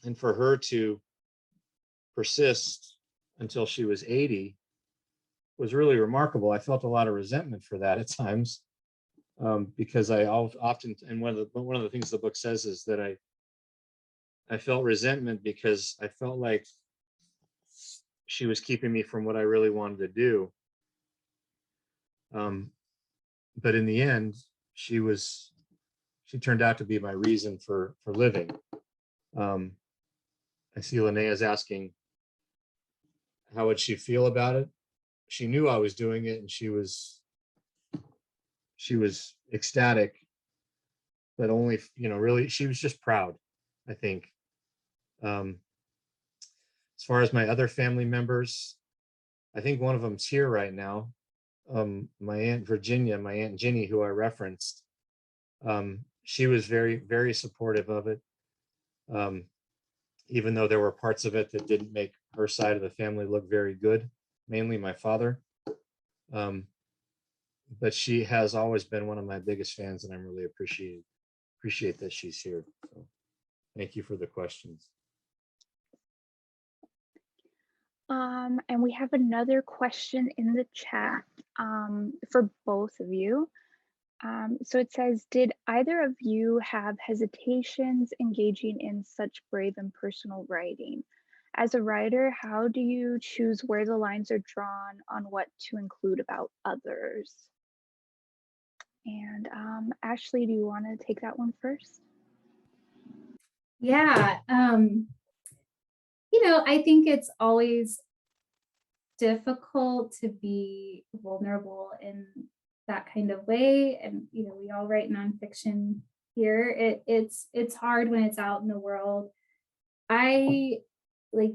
And for her to persist until she was 80 was really remarkable. I felt a lot of resentment for that at times, because I often, and one of the things the book says is that I felt resentment because I felt like she was keeping me from what I really wanted to do. But in the end, she turned out to be my reason for living. I see Linnea's asking, how would she feel about it? She knew I was doing it, and she was ecstatic, but only, really, she was just proud, I think. As far as my other family members, I think one of them's here right now. My Aunt Virginia, my Aunt Ginny, who I referenced, she was very, very supportive of it. Even though there were parts of it that didn't make her side of the family look very good, mainly my father. But she has always been one of my biggest fans, and I'm really appreciate that she's here. So thank you for the questions. And we have another question in the chat for both of you. So it says, did either of you have hesitations engaging in such brave and personal writing? As a writer, how do you choose where the lines are drawn on what to include about others? And Ashley, do you want to take that one first? Yeah, I think it's always difficult to be vulnerable in that kind of way. And, we all write nonfiction here. It's hard when it's out in the world. I like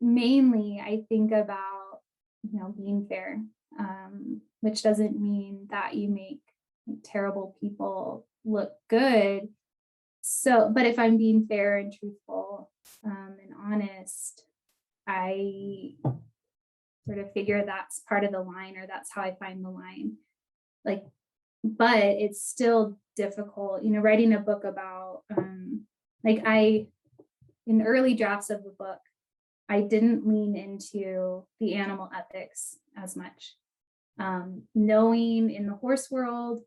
mainly I think about, being fair, which doesn't mean that you make terrible people look good. So, but if I'm being fair and truthful, and honest, I sort of figure that's part of the line, or that's how I find the line. Like, but it's still difficult, writing a book about, in early drafts of the book, I didn't lean into the animal ethics as much. Knowing in the horse world,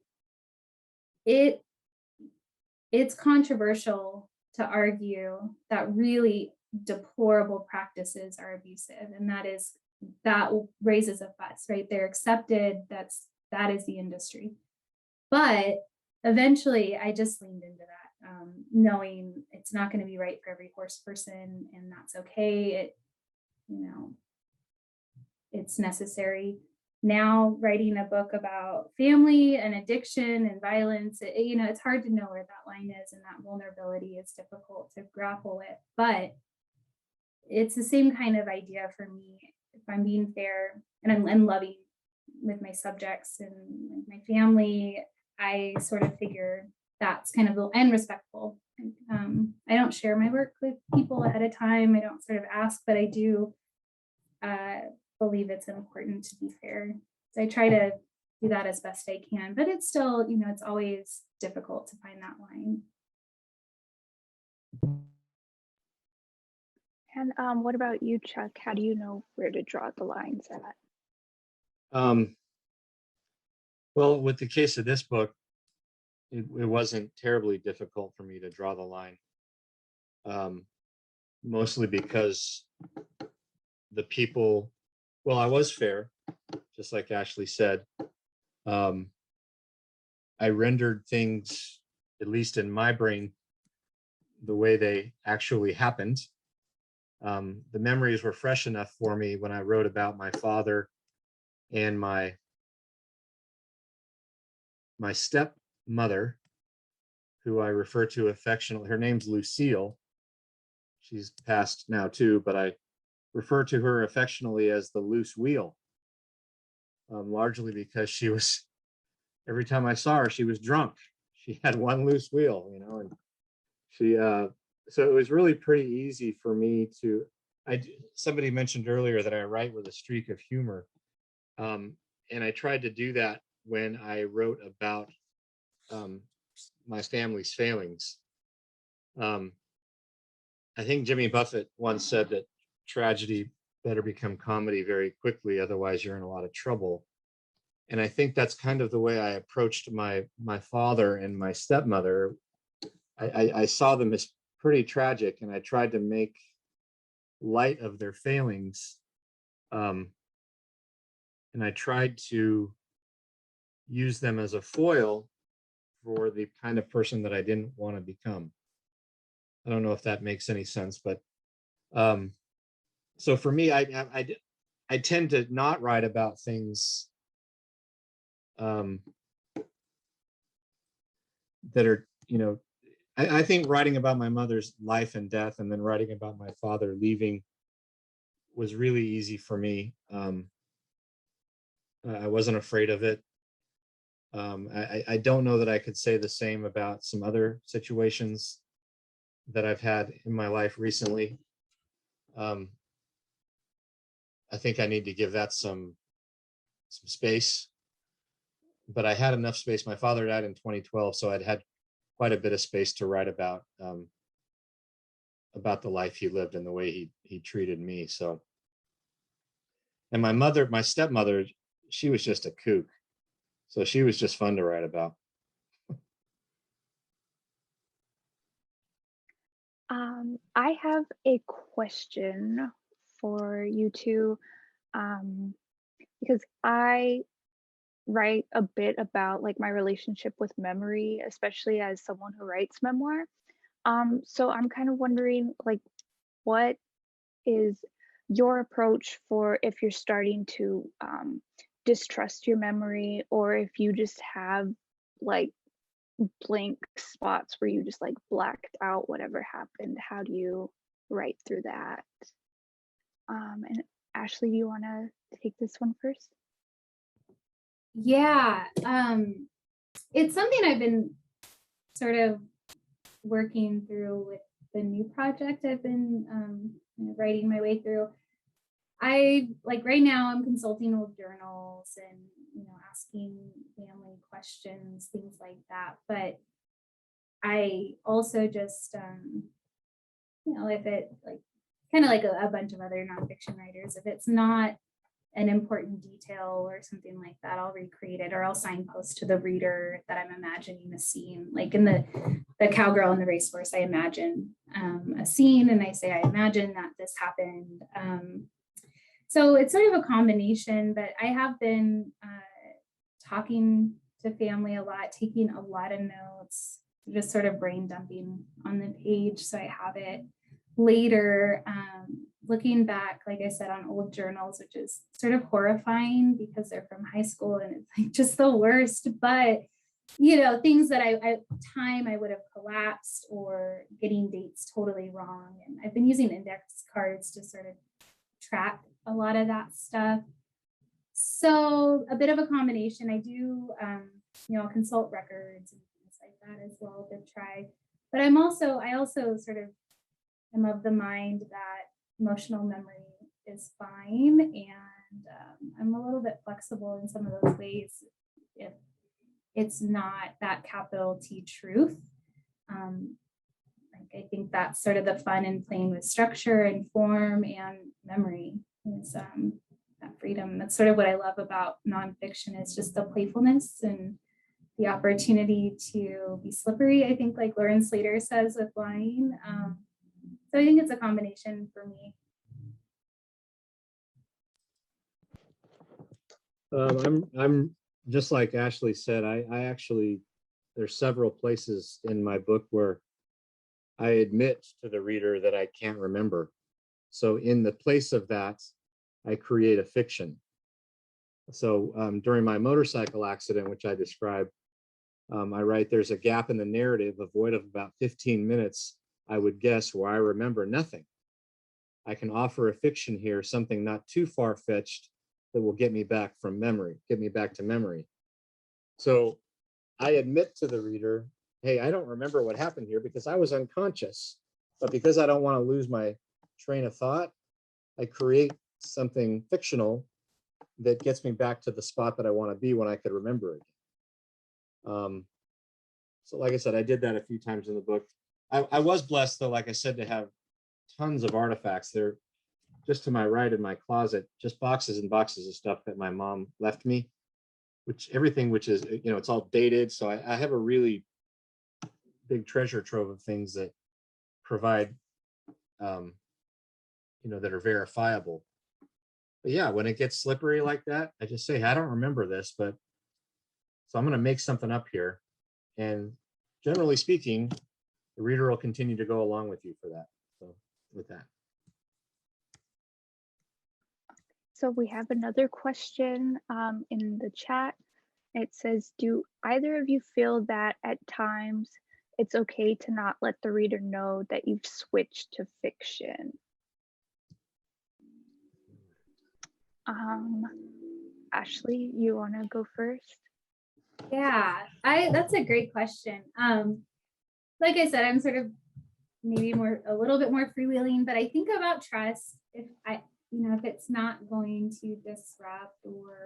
it's controversial to argue that really deplorable practices are abusive, and that raises a fuss, right? They're accepted, that is the industry. But eventually I just leaned into that, knowing it's not going to be right for every horse person, and that's okay. It's necessary. Now writing a book about family and addiction and violence, it's hard to know where that line is, and that vulnerability is difficult to grapple with. But it's the same kind of idea for me. If I'm being fair and I'm loving with my subjects and my family, I sort of figure that's kind of, and respectful. I don't share my work with people ahead of time. I don't sort of ask, but I do believe it's important to be fair. So I try to do that as best I can, but it's still, it's always difficult to find that line. And what about you, Chuck? How do you know where to draw the lines at? Well, with the case of this book, it wasn't terribly difficult for me to draw the line, mostly because the people, well, I was fair, just like Ashley said. I rendered things, at least in my brain, the way they actually happened. The memories were fresh enough for me when I wrote about my father and my stepmother, who I refer to affectionately. Her name's Lucille. She's passed now too, but I refer to her affectionately as the loose wheel, largely because she was, every time I saw her, she was drunk. She had one loose wheel, and she, so it was really pretty easy for me to, somebody mentioned earlier that I write with a streak of humor. And I tried to do that when I wrote about my family's failings. I think Jimmy Buffett once said that tragedy better become comedy very quickly, otherwise you're in a lot of trouble. And I think that's kind of the way I approached my father and my stepmother. I saw them as pretty tragic, and I tried to make light of their failings. And I tried to use them as a foil for the kind of person that I didn't want to become. I don't know if that makes any sense, but so for me, I tend to not write about things that are, I think writing about my mother's life and death, and then writing about my father leaving, was really easy for me. I wasn't afraid of it. I don't know that I could say the same about some other situations that I've had in my life recently. I think I need to give that some space, but I had enough space. My father died in 2012, so I'd had quite a bit of space to write about the life he lived and the way he treated me. So, and my stepmother, she was just a kook, so she was just fun to write about. I have a question for you two, because I write a bit about like my relationship with memory, especially as someone who writes memoir. So I'm kind of wondering, like, what is your approach for if you're starting to distrust your memory, or if you just have like blank spots where you just like blacked out whatever happened? How do you write through that? And Ashley, do you want to take this one first? Yeah, it's something I've been sort of working through with the new project I've been writing my way through. I like right now I'm consulting old journals and asking family questions, things like that. But I also just if it like kind of like a bunch of other nonfiction writers, if it's not an important detail or something like that, I'll recreate it, or I'll signpost to the reader that I'm imagining a scene. Like in the Cowgirl and the Racehorse, I imagine a scene and I say, I imagine that this happened. So it's sort of a combination, but I have been talking to family a lot, taking a lot of notes, just sort of brain dumping on the page. So I have it later, looking back, like I said, on old journals, which is sort of horrifying because they're from high school and it's like just the worst. But things that I would have collapsed or getting dates totally wrong. And I've been using index cards to sort of track a lot of that stuff. So a bit of a combination. I do, consult records and things like that as well to try. But I also sort of am of the mind that emotional memory is fine, and I'm a little bit flexible in some of those ways if it's not that capital T truth. I think that's sort of the fun in playing with structure and form and memory is that freedom. That's sort of what I love about nonfiction, is just the playfulness and the opportunity to be slippery. I think like Lauren Slater says with lying. So I think it's a combination for me. I'm just like Ashley said, I actually, there's several places in my book where I admit to the reader that I can't remember. So in the place of that, I create a fiction. So during my motorcycle accident, which I described, I write, there's a gap in the narrative, a void of about 15 minutes, I would guess, where I remember nothing. I can offer a fiction here, something not too far-fetched that will get me back to memory. So I admit to the reader, hey, I don't remember what happened here because I was unconscious, but because I don't want to lose my train of thought, I create something fictional that gets me back to the spot that I want to be when I could remember it. So like I said, I did that a few times in the book. I was blessed, though, like I said, to have tons of artifacts. They're just to my right in my closet, just boxes and boxes of stuff that my mom left me, which is, it's all dated. So I have a really big treasure trove of things that provide, that are verifiable. But yeah, when it gets slippery like that, I just say, hey, I don't remember this, but so I'm going to make something up here. And generally speaking, the reader will continue to go along with you for that. So with that. So we have another question in the chat. It says, do either of you feel that at times it's okay to not let the reader know that you've switched to fiction? Ashley, you want to go first? Yeah, that's a great question. Like I said, I'm sort of maybe a little bit more freewheeling, but I think about trust. If it's not going to disrupt or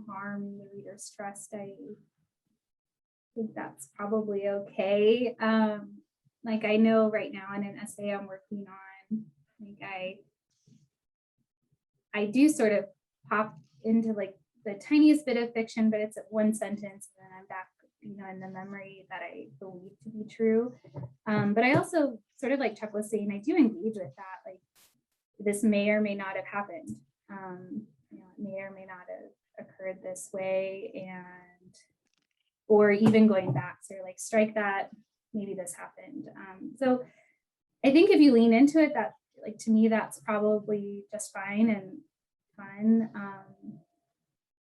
harm the reader's trust, I think that's probably okay. Like I know right now in an essay I'm working on, like I do sort of pop into like the tiniest bit of fiction, but it's one sentence and then I'm back, in the memory that I believe to be true. But I also sort of like Chuck was saying, I do engage with that. Like this may or may not have happened. It may or may not have occurred this way, or even going back, so like strike that, maybe this happened. So I think if you lean into it, that like to me, that's probably just fine and fun.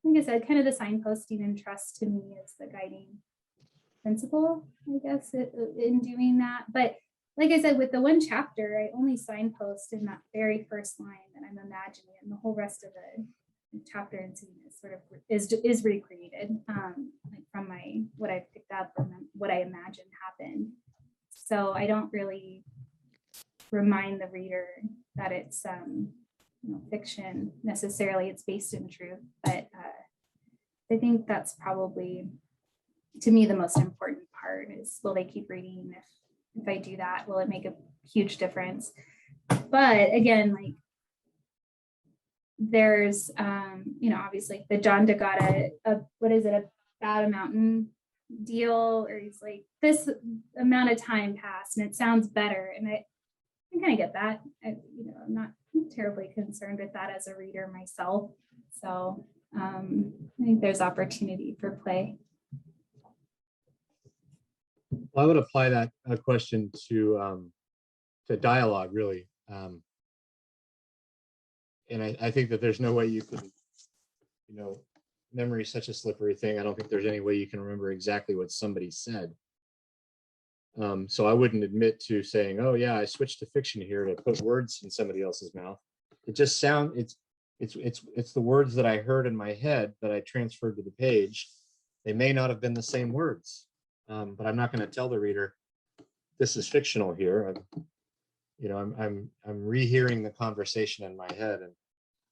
Like I said, kind of the signposting and trust to me is the guiding principle, I guess, in doing that. But like I said, with the one chapter, I only signpost in that very first line that I'm imagining, and the whole rest of the chapter and scene is sort of is recreated, like from what I picked up or what I imagined happened. So I don't really remind the reader that it's fiction necessarily. It's based in truth, but I think that's probably, to me, the most important part is, will they keep reading? If I do that, will it make a huge difference? But again, like, there's obviously the John D'Agata, what is it, about a mountain deal, or he's like, this amount of time passed and it sounds better, and I kind of get that. I'm not terribly concerned with that as a reader myself, so I think there's opportunity for play. Well, I would apply that question to dialogue, really. And I think that there's no way you can, memory is such a slippery thing. I don't think there's any way you can remember exactly what somebody said. So I wouldn't admit to saying, oh yeah, I switched to fiction here to put words in somebody else's mouth. It just it's the words that I heard in my head that I transferred to the page. They may not have been the same words, but I'm not going to tell the reader this is fictional here. I'm rehearing the conversation in my head, and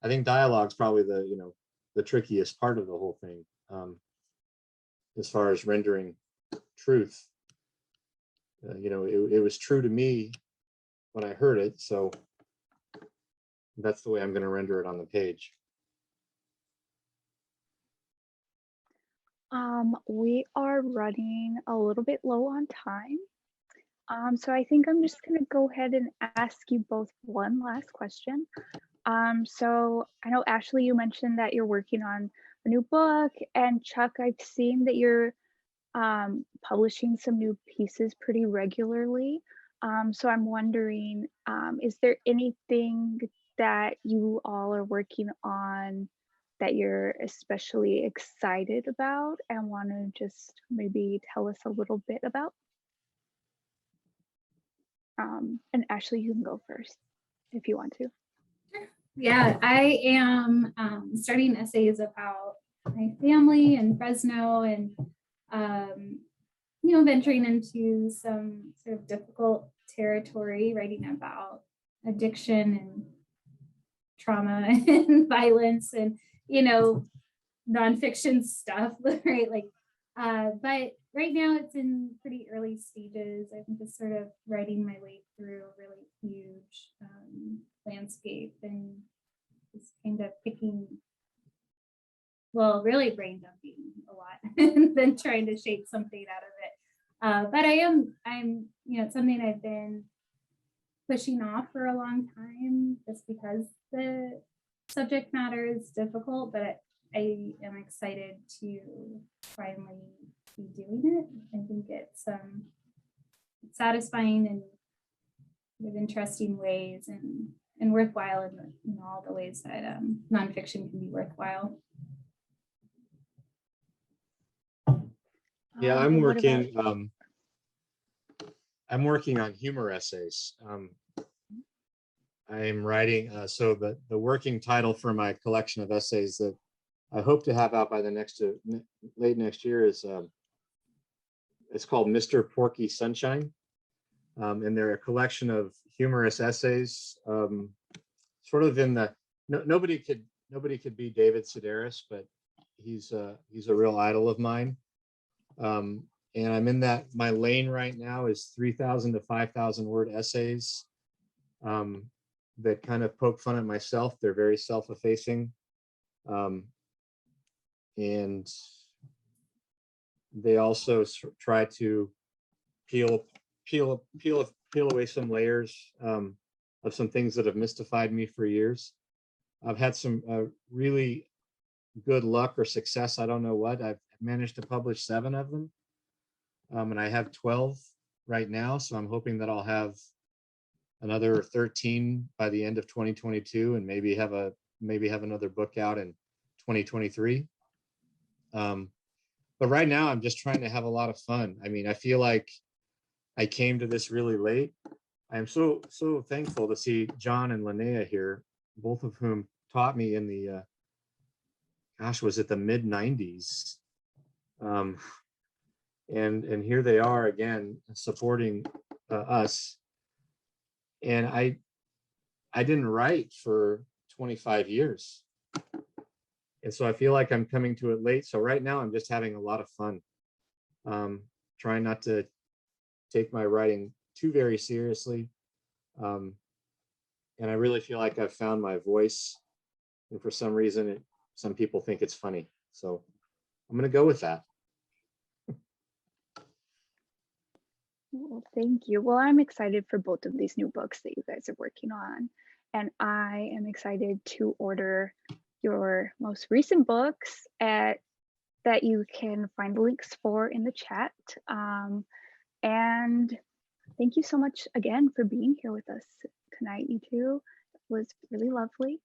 I think dialogue's probably the trickiest part of the whole thing, as far as rendering truth. It was true to me when I heard it, so that's the way I'm going to render it on the page. We are running a little bit low on time. So I think I'm just going to go ahead and ask you both one last question. So I know, Ashley, you mentioned that you're working on a new book, and Chuck, I've seen that you're publishing some new pieces pretty regularly. So I'm wondering, is there anything that you all are working on that you're especially excited about and want to just maybe tell us a little bit about? And Ashley, you can go first if you want to. Yeah, I am starting essays about my family in Fresno, and venturing into some sort of difficult territory, writing about addiction and trauma and violence and nonfiction stuff, right? But right now it's in pretty early stages. I think it's sort of writing my way through a really huge landscape, and just kind of really brain dumping a lot and then trying to shape something out of it. But I'm it's something I've been pushing off for a long time, just because the subject matter is difficult, but I am excited to finally be doing it. I think it's satisfying in with interesting ways, and worthwhile in all the ways that nonfiction can be worthwhile. Yeah, I'm working on humor essays. I am writing, so the working title for my collection of essays that I hope to have out by the late next year is, it's called Mr. Porky Sunshine. And they're a collection of humorous essays, sort of in the, nobody could be David Sedaris, but he's a real idol of mine. And I'm in that, my lane right now is 3,000 to 5,000 word essays that kind of poke fun at myself. They're very self-effacing. And they also try to peel away some layers of some things that have mystified me for years. I've had some really good luck or success. I don't know what. I've managed to publish 7 of them. And I have 12 right now. So I'm hoping that I'll have another 13 by the end of 2022, and maybe have another book out in 2023. But But right now I'm just trying to have a lot of fun. I mean, I feel like I came to this really late. I am so thankful to see John and Linnea here, both of whom taught me in the gosh, was it the mid 90s? And here they are again supporting us. And I didn't write for 25 years. And so I feel like I'm coming to it late. So right now I'm just having a lot of fun. Trying not to take my writing too very seriously. And I really feel like I've found my voice. And for some reason, some people think it's funny. So I'm going to go with that. Well, thank you. Well, I'm excited for both of these new books that you guys are working on. And I am excited to order your most recent books that you can find the links for in the chat. And thank you so much again for being here with us tonight, you two. It was really lovely.